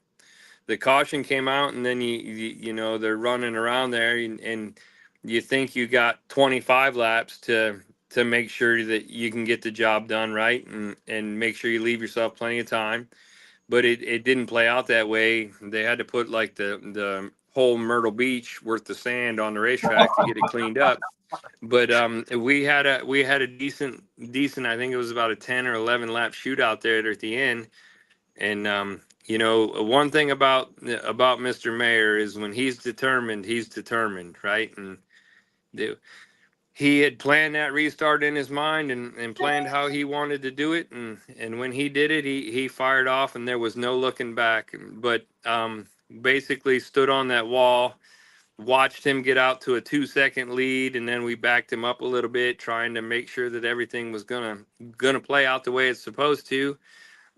The caution came out, and then you know, they're running around there and you think you got 25 laps to make sure that you can get the job done right and make sure you leave yourself plenty of time. But it didn't play out that way. They had to put like the whole Myrtle Beach worth of sand on the racetrack to get it cleaned up. But we had a decent, I think it was about a 10 or 11 lap shootout there at the end. And you know, one thing about Mr. Mayor is when he's determined, right? And he had planned that restart in his mind and planned how he wanted to do it. And when he did it, he fired off and there was no looking back. But basically stood on that wall, watched him get out to a 2-second lead, and then we backed him up a little bit, trying to make sure that everything was gonna play out the way it's supposed to,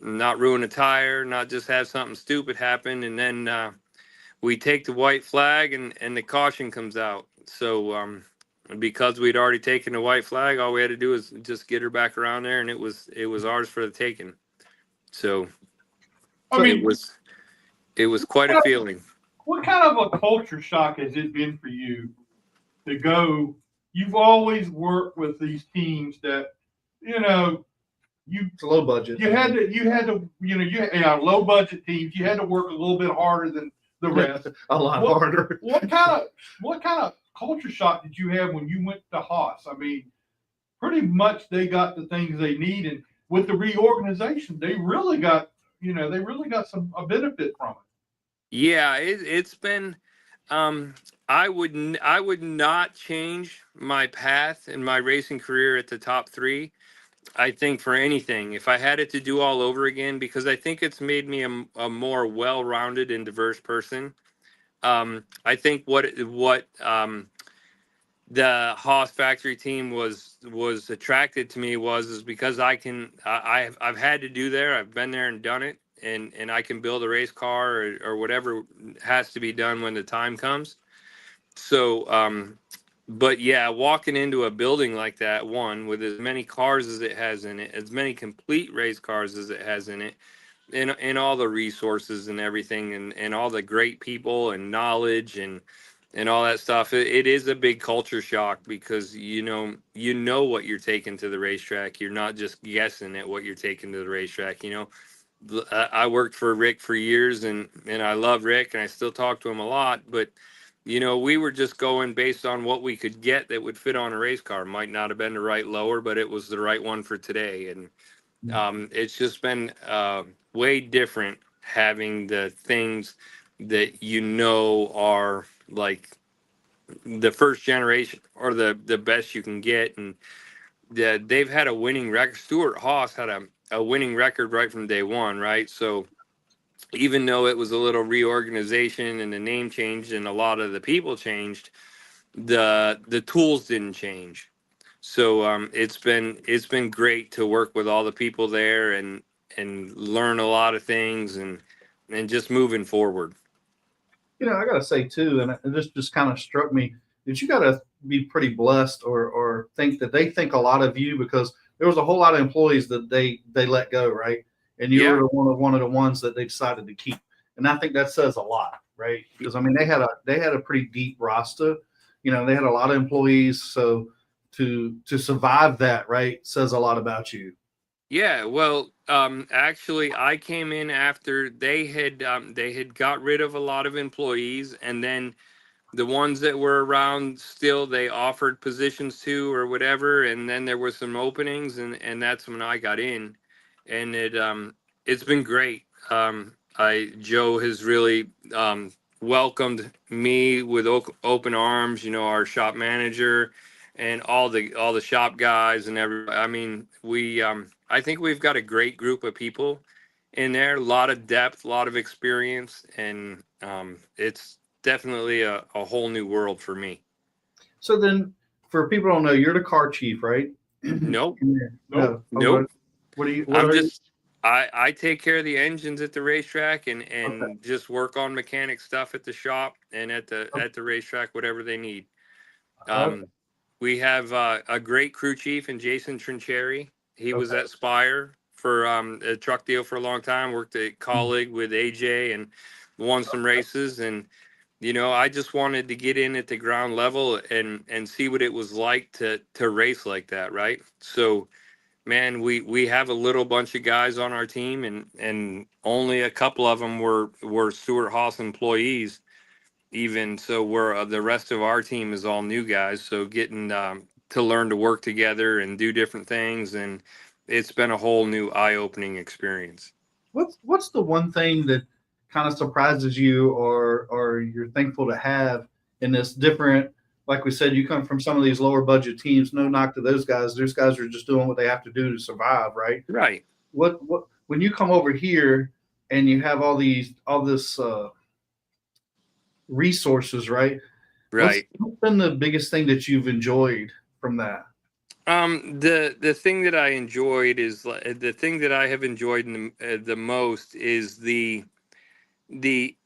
not ruin a tire, not just have something stupid happen. And then we take the white flag and the caution comes out. So because we'd already taken the white flag, all we had to do was just get her back around there, and it was ours for the taking. So I mean, it was quite a feeling. What kind of a culture shock has it been for you to go? You've always worked with these teams that, you know, It's a low budget. you had to, low budget teams. You had to work a little bit harder than the rest. A lot harder. What kind of culture shock did you have when you went to HAAS? I mean, pretty much they got the things they need, and with the reorganization, they really got a benefit from it. Yeah, it's been. I would not change my path in my racing career at the top 3. I think for anything, if I had it to do all over again, because I think it's made me a more well-rounded and diverse person. I think what the HAAS factory team was attracted to me is because I've had to do there. I've been there and done it. And I can build a race car or whatever has to be done when the time comes. So, but yeah, walking into a building like that, one with as many cars as it has in it, as many complete race cars as it has in it, and all the resources and everything, and all the great people and knowledge and all that stuff, it is a big culture shock, because you know what you're taking to the racetrack. You're not just guessing at what you're taking to the racetrack. You know, I worked for Rick for years, and I love Rick, and I still talk to him a lot. But you know, we were just going based on what we could get that would fit on a race car. Might not have been the right lower, but it was the right one for today. And it's just been way different having the things that are like the first generation or the best you can get. And they've had a winning record. Stuart Haas had a winning record right from day one, right? So even though it was a little reorganization and the name changed and a lot of the people changed, the tools didn't change. So it's been great to work with all the people there and learn a lot of things and just moving forward. You know, I gotta say too, and this just kind of struck me, that you gotta be pretty blessed or think that they think a lot of you, because there was a whole lot of employees that they let go, right? and you Yeah. were one of the ones that they decided to keep. And I think that says a lot, right? Because I mean, they had a pretty deep roster. You know, they had a lot of employees, so to survive that, right, says a lot about you. Yeah, well, actually, I came in after they had got rid of a lot of employees, and then the ones that were around still they offered positions to or whatever, and then there were some openings, and that's when I got in, and it's been great. Joe has really welcomed me with open arms. You know, our shop manager and all the shop guys and everybody. I mean, I think we've got a great group of people in there, a lot of depth, a lot of experience, and it's definitely a whole new world for me. So then, for people who don't know, you're the car chief, right? Nope. No. Nope. What do you? I take care of the engines at the racetrack and Okay. just work on mechanic stuff at the shop and at the racetrack, whatever they need. Okay. We have a great crew chief in Jason Trincheri. He was Okay. at Spire for a truck deal for a long time, worked at Colleague with AJ and won some races. And, you know, I just wanted to get in at the ground level and see what it was like to race like that, right? So, man, we have a little bunch of guys on our team, and only a couple of them were Stewart Haas employees. Even so, we're the rest of our team is all new guys. So getting to learn to work together and do different things, and it's been a whole new eye-opening experience. What's the one thing that kind of surprises you, or you're thankful to have in this different? Like we said, you come from some of these lower budget teams. No knock to those guys. Those guys are just doing what they have to do to survive, right? Right. What when you come over here and you have all this resources, right? Right. What's been the biggest thing that you've enjoyed from that? The thing that I enjoyed is the thing that I have enjoyed the most is the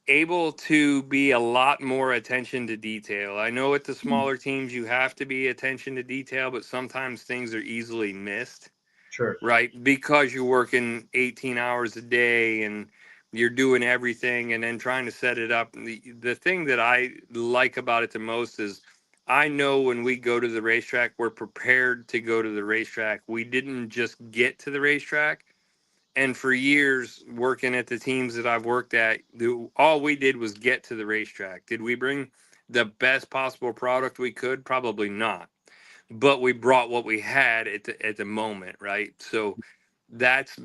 able to be a lot more attention to detail. I know at the smaller teams you have to be attention to detail, but sometimes things are easily missed, Sure. right? Because you're working 18 hours a day and you're doing everything and then trying to set it up. The thing that I like about it the most is I know when we go to the racetrack, we're prepared to go to the racetrack. We didn't just get to the racetrack. And for years working at the teams that I've worked at, all we did was get to the racetrack. Did we bring the best possible product we could? Probably not. But we brought what we had at the moment, right? So that's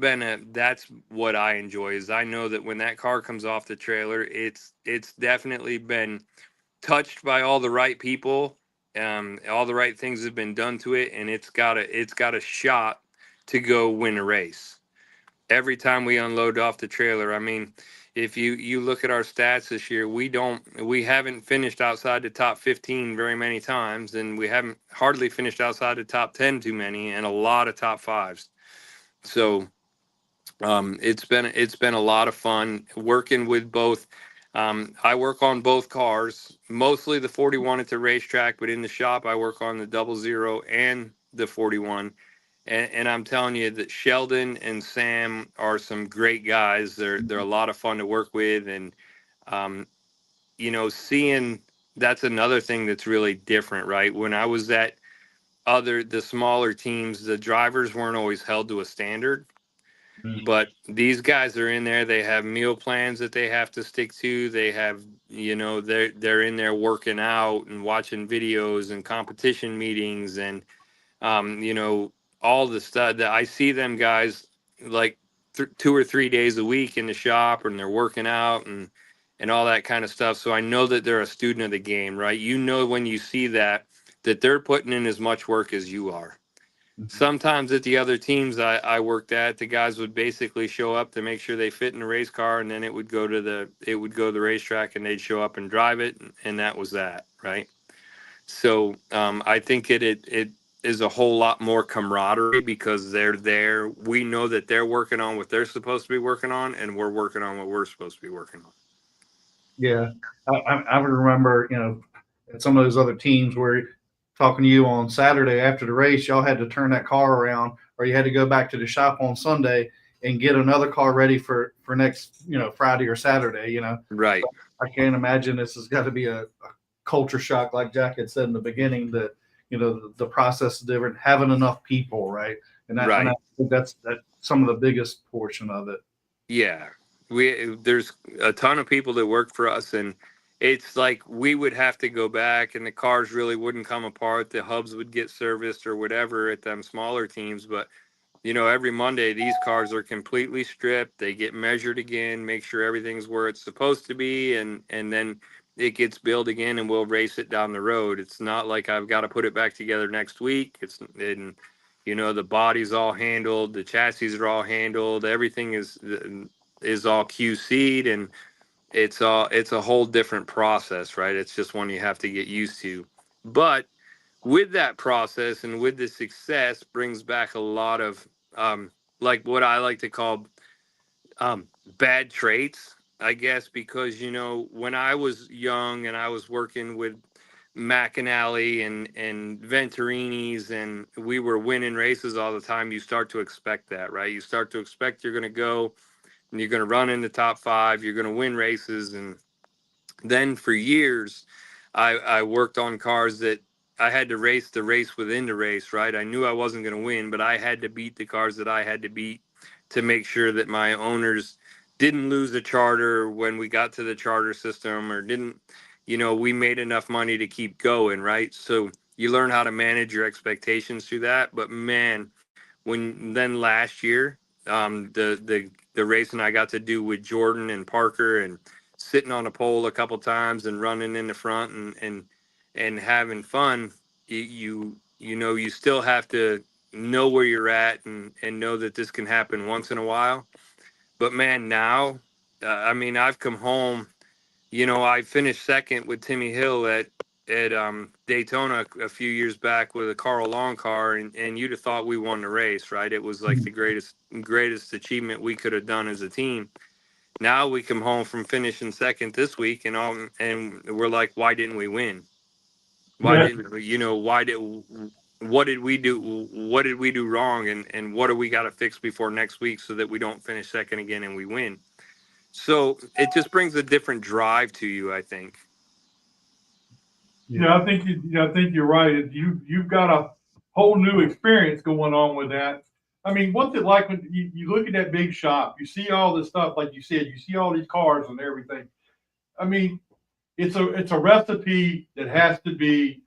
what I enjoy is I know that when that car comes off the trailer, it's definitely been touched by all the right people. All the right things have been done to it, and it's got a shot to go win a race. Every time we unload off the trailer, I mean, if you look at our stats this year, we haven't finished outside the top 15 very many times, and we haven't hardly finished outside the top 10 too many, and a lot of top fives. So it's been a lot of fun working with both. I work on both cars, mostly the 41 at the racetrack, but in the shop I work on the 00 and the 41. And I'm telling you that Sheldon and Sam are some great guys. They're a lot of fun to work with, and you know, seeing that's another thing that's really different, right? When I was at the smaller teams, the drivers weren't always held to a standard, but these guys are in there. They have meal plans that they have to stick to. They have, you know, they're in there working out and watching videos and competition meetings and you know, all the stuff that I see them guys like 2 or 3 days a week in the shop and they're working out and all that kind of stuff. So I know that they're a student of the game, right? You know, when you see that they're putting in as much work as you are. Sometimes at the other teams I worked at, the guys would basically show up to make sure they fit in a race car, and then it would go to the racetrack and they'd show up and drive it, and that was that, right? So I think it is a whole lot more camaraderie because they're there. We know that they're working on what they're supposed to be working on, and we're working on what we're supposed to be working on. Yeah, I would remember, you know, at some of those other teams where talking to you on Saturday after the race, y'all had to turn that car around, or you had to go back to the shop on Sunday, and get another car ready for next, Friday or Saturday, Right. I can't imagine this has got to be a culture shock, like Jack had said in the beginning, that, the process is different, having enough people, right? And I Right. think that's some of the biggest portion of it. Yeah. There's a ton of people that work for us, and it's like we would have to go back and the cars really wouldn't come apart. The hubs would get serviced or whatever at them smaller teams. But, every Monday, these cars are completely stripped. They get measured again, make sure everything's where it's supposed to be. And then it gets built again and we'll race it down the road. It's not like I've got to put it back together next week. The body's all handled. The chassis are all handled. Everything is all QC'd, and it's a whole different process, right? It's just one you have to get used to. But with that process and with the success brings back a lot of like what I like to call bad traits, I guess, because when I was young and I was working with McAnally and Venturini's and we were winning races all the time, you start to expect that, right? You start to expect you're going to go and you're going to run in the top 5, you're going to win races. And then for years, I worked on cars that I had to race the race within the race, right? I knew I wasn't going to win, but I had to beat the cars that I had to beat to make sure that my owners didn't lose the charter when we got to the charter system, or didn't, we made enough money to keep going, right? So you learn how to manage your expectations through that. But man, then last year, the racing I got to do with Jordan and Parker and sitting on a pole a couple times and running in the front and having fun, you still have to know where you're at and know that this can happen once in a while. But man, now, I've come home, I finished second with Timmy Hill at Daytona a few years back with a Carl Long car, and you'd have thought we won the race, right? It was like the greatest achievement we could have done as a team. Now we come home from finishing second this week, and we're like, why didn't we win? Why didn't we? What did we do? What did we do wrong? And what do we got to fix before next week so that we don't finish second again and we win? So it just brings a different drive to you, I think. Yeah, I think you're right. You've got a whole new experience going on with that. What's it like when you look at that big shop? You see all this stuff, like you said. You see all these cars and everything. It's a recipe that has to be,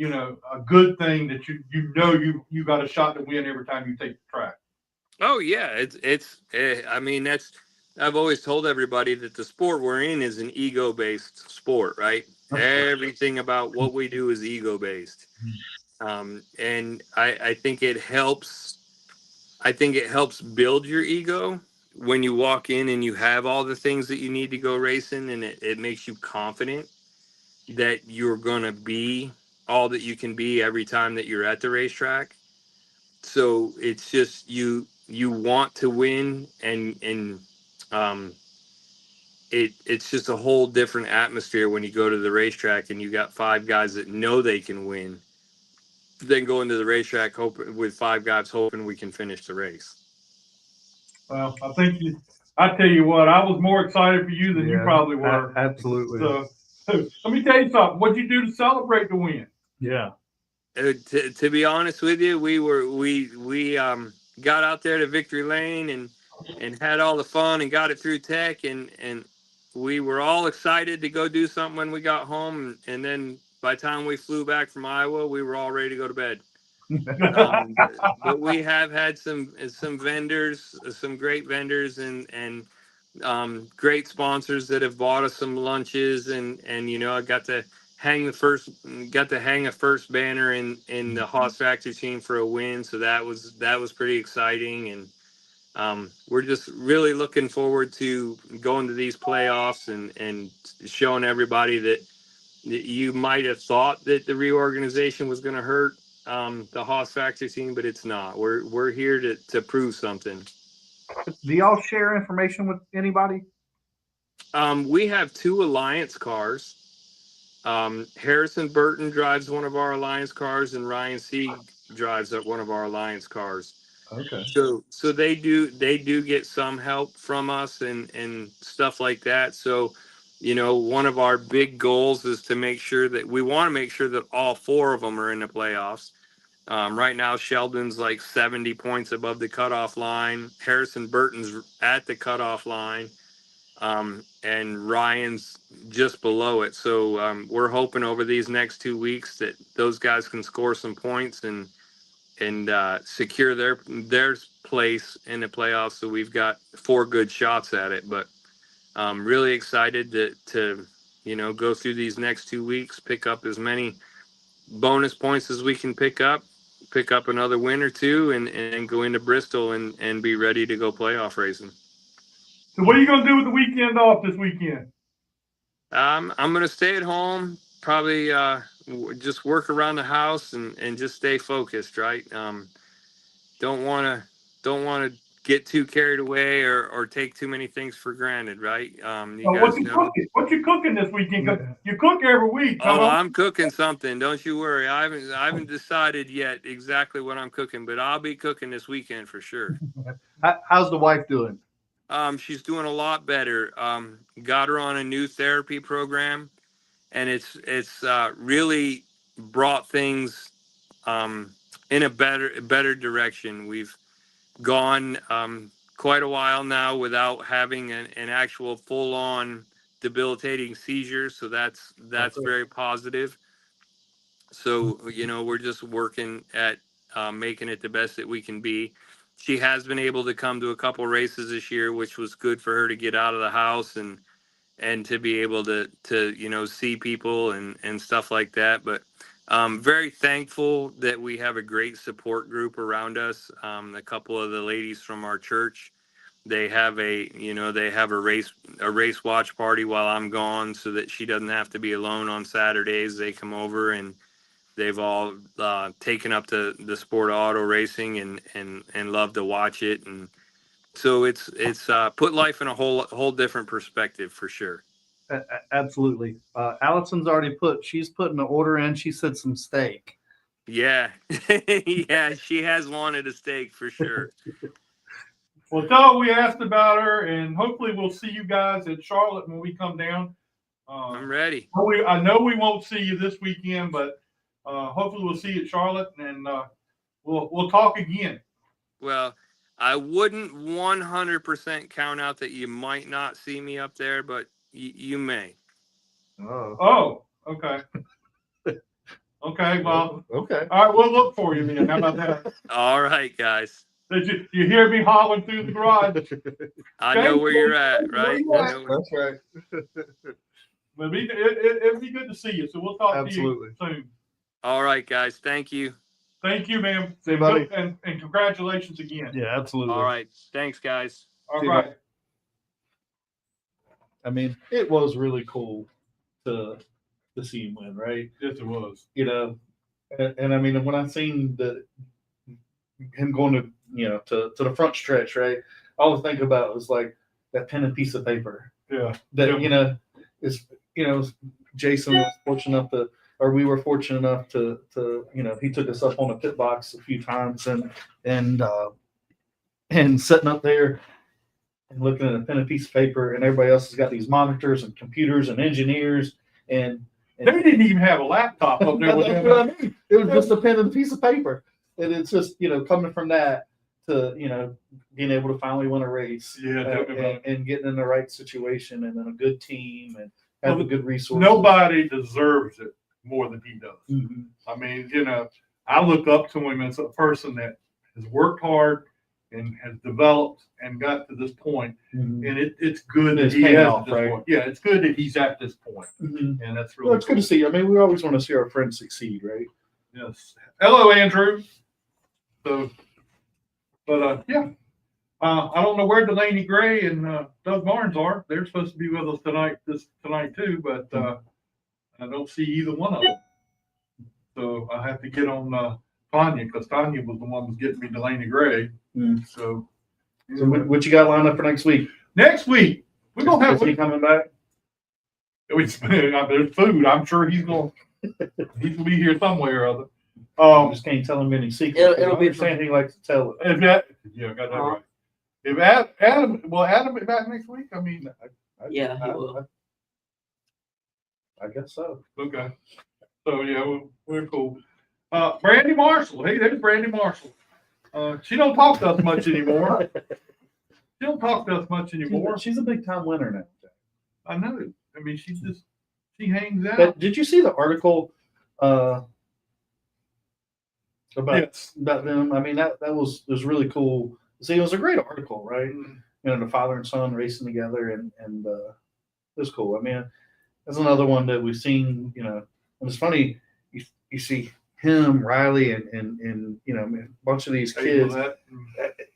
a good thing that you got a shot to win every time you take the track. Oh yeah, that's, I've always told everybody that the sport we're in is an ego-based sport, right? Everything about what we do is ego-based. And I think it helps. I think it helps build your ego when you walk in and you have all the things that you need to go racing, and it makes you confident that you're going to be all that you can be every time that you're at the racetrack. So it's just you want to win, and it's just a whole different atmosphere when you go to the racetrack and you got 5 guys that know they can win, then go into the racetrack with 5 guys hoping we can finish the race. Well, I tell you what, I was more excited for you than you probably were. Absolutely. So let me tell you something. What'd you do to celebrate the win? Yeah. To be honest with you, we got out there to Victory Lane and had all the fun and got it through tech, and we were all excited to go do something when we got home, and then by the time we flew back from Iowa, we were all ready to go to bed. But we have had some vendors, some great vendors, and great sponsors that have bought us some lunches, and I got to hang a first banner in the Haas Factory team for a win, so that was pretty exciting. And we're just really looking forward to going to these playoffs and showing everybody that you might have thought that the reorganization was going to hurt the Haas Factory team, but it's not. We're here to prove something. Do y'all share information with anybody? We have 2 Alliance cars. Harrison Burton drives one of our Alliance cars, and Ryan Sieg drives one of our Alliance cars. Okay. So they do get some help from us and stuff like that. So, you know, one of our big goals is to make sure that we want to make sure that all 4 of them are in the playoffs. Right now, Sheldon's like 70 points above the cutoff line. Harrison Burton's at the cutoff line. And Ryan's just below it. So we're hoping over these next 2 weeks that those guys can score some points and secure their place in the playoffs. So we've got 4 good shots at it. But I'm really excited to you know, go through these next 2 weeks, pick up as many bonus points as we can pick up another win or 2, and go into Bristol and be ready to go playoff racing. So what are you going to do with the weekend off this weekend? I'm going to stay at home, probably just work around the house and just stay focused, right? Don't want to get too carried away or take too many things for granted, right? You guys know. What you cooking this weekend? 'Cause you cook every week. Oh, I'm cooking something. Don't you worry. I haven't decided yet exactly what I'm cooking, but I'll be cooking this weekend for sure. How's the wife doing? She's doing a lot better. Got her on a new therapy program, and it's really brought things in a better direction. We've gone quite a while now without having an actual full-on debilitating seizure, so that's very positive. So, you know, we're just working at making it the best that we can be. She has been able to come to a couple races this year, which was good for her to get out of the house and to be able to you know, see people and stuff like that. But very thankful that we have a great support group around us. A couple of the ladies from our church, they have a race watch party while I'm gone, so that she doesn't have to be alone on Saturdays. They come over and they've all taken up the sport of auto racing and love to watch it. And so it's put life in a whole different perspective for sure. Absolutely. Allison's already she's putting an order in. She said some steak. Yeah. Yeah, she has wanted a steak for sure. Well, tell her we asked about her, and hopefully we'll see you guys at Charlotte when we come down. I'm ready. I know we won't see you this weekend, but hopefully we'll see you at Charlotte, and we'll talk again. Well, I wouldn't 100% count out that you might not see me up there, but you may. Oh, okay. Okay, well, okay. All right, we'll look for you then. How about that? All right, guys. Did you hear me hollering through the garage? I know where you're at, right? That's right. But it'd be good to see you. So we'll talk Absolutely. to you soon. All right, guys. Thank you. Thank you, ma'am. See you, buddy. And congratulations again. Yeah, absolutely. All right. Thanks, guys. All See you, right. I mean, it was really cool to see him win, right? Yes, it was. You know, and I mean, when I seen him going to, you know, to the front stretch, right? All I think about was like that pen and piece of paper. Yeah. That, you know, is, you know, Jason was fortunate enough to, or we were fortunate enough to, you know, he took us up on a pit box a few times and sitting up there and looking at a pen and piece of paper, and everybody else has got these monitors and computers and engineers and they didn't even have a laptop up there with that's them. what I mean. It was just a pen and a piece of paper. And it's just, you know, coming from that to, you know, being able to finally win a race. Yeah, and getting in the right situation and then a good team and have a good resource. Nobody deserves it more than he does. Mm-hmm. I mean, you know, I look up to him as a person that has worked hard and has developed and got to this point. Mm-hmm. And it's good that It's he paying has off, this right? point. Yeah, it's good that he's at this point. Mm-hmm. And that's really Well, it's good to see. I mean, we always want to see our friends succeed, right? Yes. Hello, Andrew. So, but yeah. I don't know where Delaney Gray and Doug Barnes are. They're supposed to be with us tonight too, but I don't see either one of them. So I have to get on Tanya, because Tanya was the one who was getting me Delaney Gray. Mm. So what you got lined up for next week? Next week we're gonna have Is he coming back? there's food. I'm sure he's gonna be here somewhere or other. just can't tell him any secrets. It'll be saying he likes to tell it. If that, yeah, got that Uh-huh. right. If Adam, will Adam be back next week? I mean, Yeah, he will. I guess so. okay. So yeah, we're cool. Brandy Marshall. Hey, there's Brandy Marshall. She don't talk to us much anymore. She don't talk to us much anymore. She's a big time winner now. I know. I mean, she hangs out. But did you see the article about Yes. about them? I mean, that was really cool. See, it was a great article, right? You know, the father and son racing together, and it was cool. I mean, that's another one that we've seen. You know, and it's funny. You see him, Riley, and you know, a bunch of these kids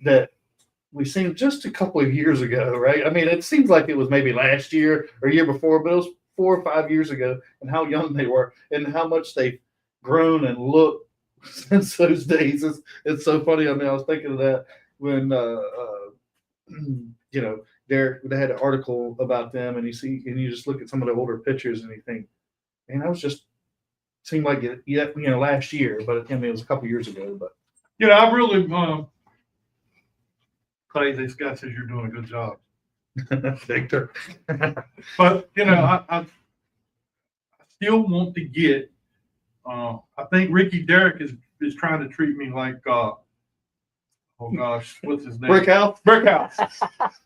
that we've seen just a couple of years ago, right? I mean, it seems like it was maybe last year or year before, but it was 4 or 5 years ago, and how young they were, and how much they've grown and looked since those days. It's so funny. I mean, I was thinking of that when you know, they had an article about them, and you just look at some of the older pictures, and you think, man, that was just seemed like it, you know, last year, but I mean, it was a couple years ago. But you know, I really Clay, this guy says you're doing a good job. Victor, But you know, I still want to get. I think Ricky Derrick is trying to treat me like oh gosh, what's his name? Brickhouse. Brickhouse.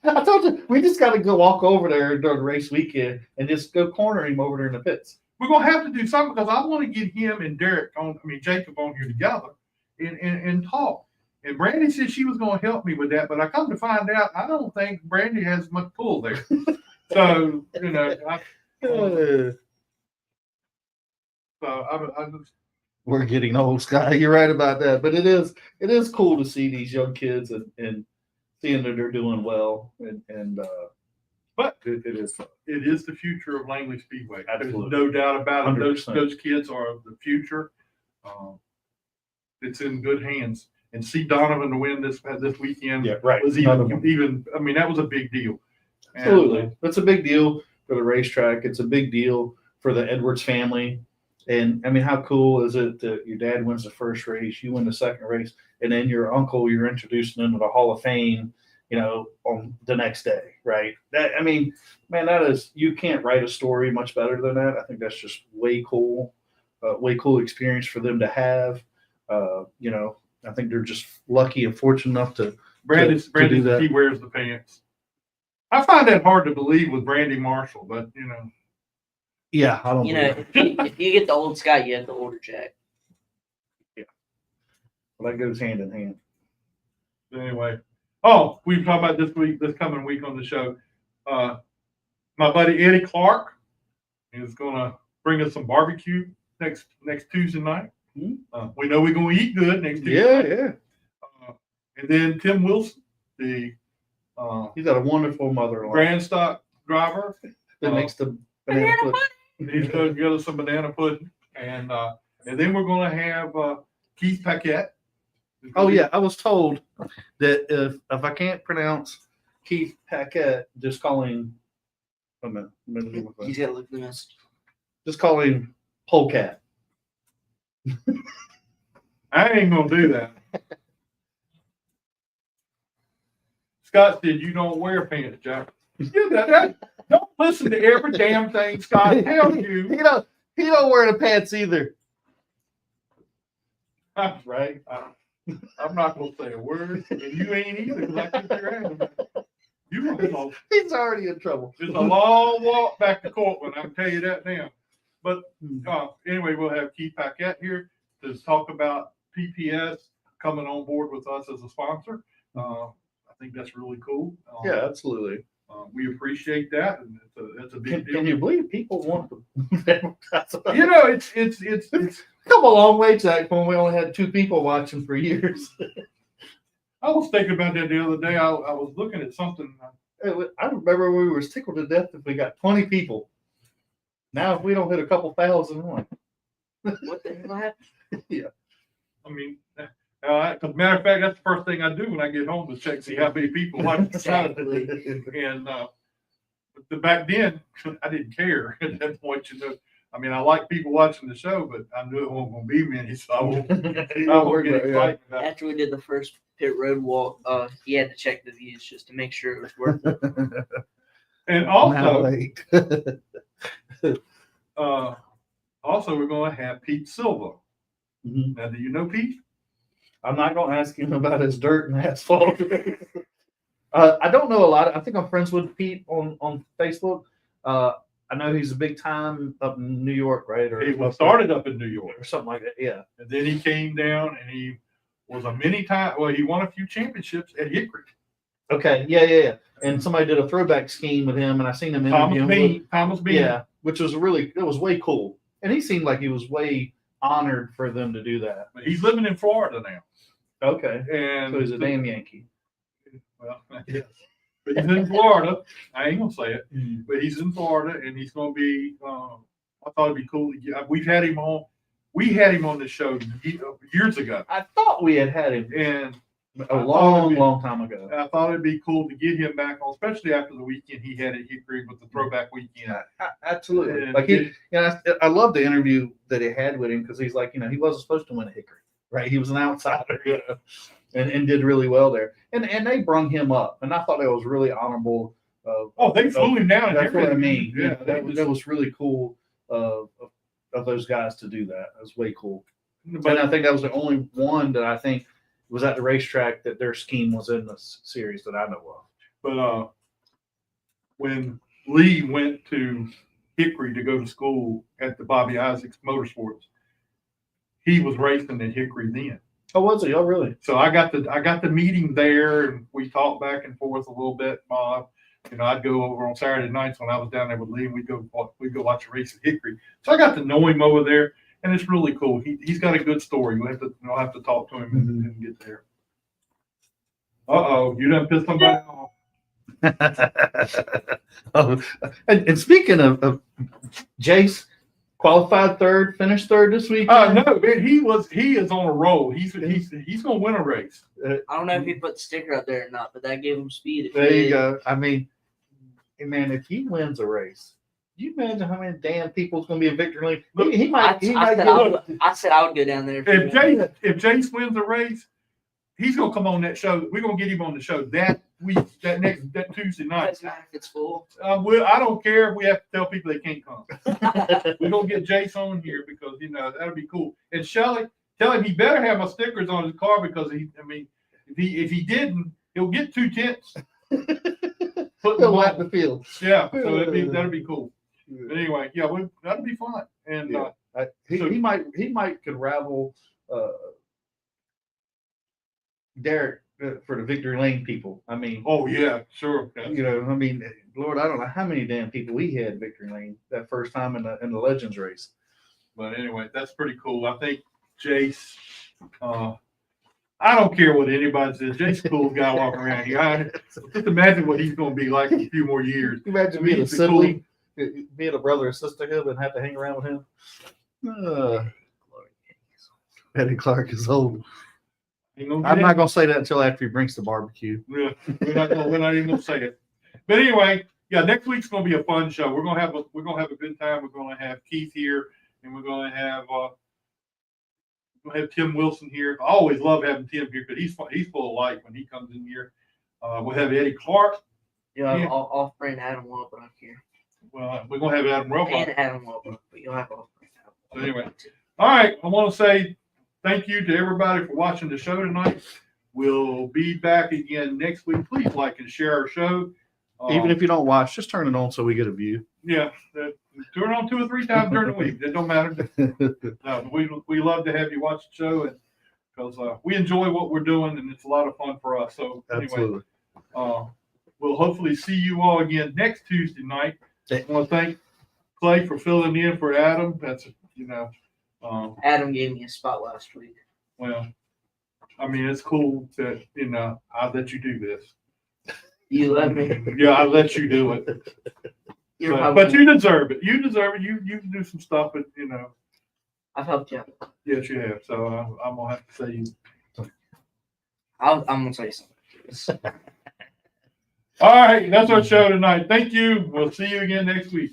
I told you we just got to go walk over there during race weekend and just go corner him over there in the pits. We're gonna have to do something because I want to get him and Derek Jacob on here together and talk. And Brandy said she was gonna help me with that, but I come to find out I don't think Brandy has much pull there. So you know, I just, We're getting old, Scott. You're right about that. But it is cool to see these young kids and seeing that they're doing well but it is. it is the future of Langley Speedway. Absolutely. There's no doubt about it. 100%. Those kids are the future. It's in good hands. And see Donovan to win this weekend Right. was even. I mean, that was a big deal. Absolutely. That's a big deal for the racetrack. It's a big deal for the Edwards family. And I mean, how cool is it that your dad wins the first race, you win the second race, and then your uncle, you're introducing him to the Hall of Fame, you know, on the next day, right? That, I mean, man, you can't write a story much better than that. I think that's just way cool experience for them to have. You know, I think they're just lucky and fortunate enough to Brandon, do that. he wears the pants. I find that hard to believe with Brandy Marshall, but you know. Yeah, I don't. You know, if you get the old Scott, you have the older Jack. Yeah, well, that goes hand in hand. Anyway, we were talking about this coming week on the show. My buddy Eddie Clark is gonna bring us some barbecue next Tuesday night. We know we're gonna eat good next Tuesday. Yeah. And then Tim Wilson, the He's got a wonderful mother-in-law. Grand Stock driver that makes the banana pudding. He's going to give us some banana pudding, and then we're going to have Keith Paquette. Oh yeah, I was told that if I can't pronounce Keith Paquette, just call him. A minute. He's got to look at the message. Just call him Polecat. I ain't gonna do that. Scott said you don't wear pants, Jack. Don't listen to every damn thing Scott tells you. He don't wear the pants either. Right? I'm not gonna say a word, and you ain't either. 'Cause I kick your ass. He's already in trouble. It's a long walk back to Cortland. I can tell you that now. But anyway, we'll have Keith Paquette here to talk about PPS coming on board with us as a sponsor. I think that's really cool. Yeah, absolutely. We appreciate that, and it's a big deal. Can you believe people want to? You know, it's come a long way, Jack. When we only had 2 people watching for years. I was thinking about that the other day. I was looking at something. I remember we were tickled to death if we got 20 people. Now, if we don't hit a couple thousand, What the hell happened? Yeah. I mean, as a matter of fact, that's the first thing I do when I get home is check see how many people watch. Exactly. And back then, I didn't care at that point. You know, I mean, I like people watching the show, but I knew it wasn't gonna be many, so I won't get Yeah. excited about it. After we did the first pit road walk, he had to check the views just to make sure it was worth it. And Now also we're gonna have Pete Silva. Mhm. Now, do you know Pete? I'm not going to ask him about his dirt and asphalt. I don't know a lot. I think I'm friends with Pete on Facebook. I know he's a big time up in New York, right? Or He was started up in New York, or something like that. Yeah. and then he came down and he was a many time. Well, he won a few championships at Hickory. Okay. Yeah. And somebody did a throwback scheme with him, and I seen him interview him. Thomas Bean. Yeah, which was it was way cool. And he seemed like he was way honored for them to do that. But he's living in Florida now. Okay. And So he's a damn Yankee. well, yes. But he's in Florida. I ain't gonna say it, but he's in Florida, and he's gonna be. I thought it'd be cool. We've had him on. We had him on the show years ago, I thought we had him and a long time ago. I thought it'd be cool to get him back on, especially after the weekend he had at Hickory with the throwback weekend. Absolutely. And Like I love the interview that he had with him because he's like, he wasn't supposed to win at Hickory, right? He was an outsider, and did really well there. And they brung him up, and I thought that was really honorable. They flew him down. And That's what I everything. mean. Yeah, That was really cool of those guys to do that. That was way cool. But And I think that was the only one that I think was at the racetrack that their scheme was in the series that I know of. But when Lee went to Hickory to go to school at the Bobby Isaacs Motorsports, he was racing at Hickory then. Oh, was he? Oh, really? So I got the meeting there, and we talked back and forth a little bit. I'd go over on Saturday nights when I was down there with Lee, and we'd go watch a race at Hickory. So I got to know him over there, and it's really cool. He's got a good story. You'll have to talk to him and get there. You done pissed somebody off. And speaking of Jace, qualified third, finished third this week. No, man, he is on a roll. He's gonna win a race. I don't know if he put the sticker up there or not, but that gave him speed. If There he you did. go. I mean, man, if he wins a race, do you imagine how many damn people's going to be in victory lane? He might I said I would go down there. If Jace wins a race, he's gonna come on that show. We're gonna get him on the show that week, that Tuesday night. It's full. I don't care if we have to tell people they can't come. We're gonna get Jace on here because that'll be cool. And Shelly, tell him he better have my stickers on his car because if he didn't, he'll get 2 tenths. He'll lap the field. Yeah, so that'll be cool. But anyway, that'll be fun. And he might could rival Derek for the victory lane people. I mean, oh yeah, sure. Lord, I don't know how many damn people we had victory lane that first time in the Legends race. But anyway, that's pretty cool. I think Jace. I don't care what anybody says. Jace's a cool guy walking around here. Just imagine what he's going to be like in a few more years. Imagine being a sibling, being a brother or sisterhood, and have to hang around with him. Eddie Clark is old. I'm not going to say that until after he brings the barbecue. Yeah, we're not even going to say it. But anyway, next week's going to be a fun show. We're going to have a good time. We're going to have Keith here, and we're going to have Tim Wilson here. I always love having Tim here because he's full of life when he comes in here. We'll have Eddie Clark. You'll have off-brand Adam Welbrook here. Well, we're going to have Adam Welbrook. And Adam Welbrook, but you'll have off-brand Adam. So anyway, all right. I want to say thank you to everybody for watching the show tonight. We'll be back again next week. Please like and share our show. Even if you don't watch, just turn it on so we get a view. Yeah, turn it on 2 or 3 times during the week. It don't matter. We love to have you watch the show, and because we enjoy what we're doing, and it's a lot of fun for us. So anyway, we'll hopefully see you all again next Tuesday night. I want to thank Clay for filling in for Adam. That's Adam gave me a spot last week. Well, I mean, it's cool that I let you do this. You let me. Yeah, I let you do it. But you deserve it. You deserve it. You can do some stuff, but I've helped you. Yes, you have. So I'm gonna have to say you. I'm gonna say something. All right, that's our show tonight. Thank you. We'll see you again next week.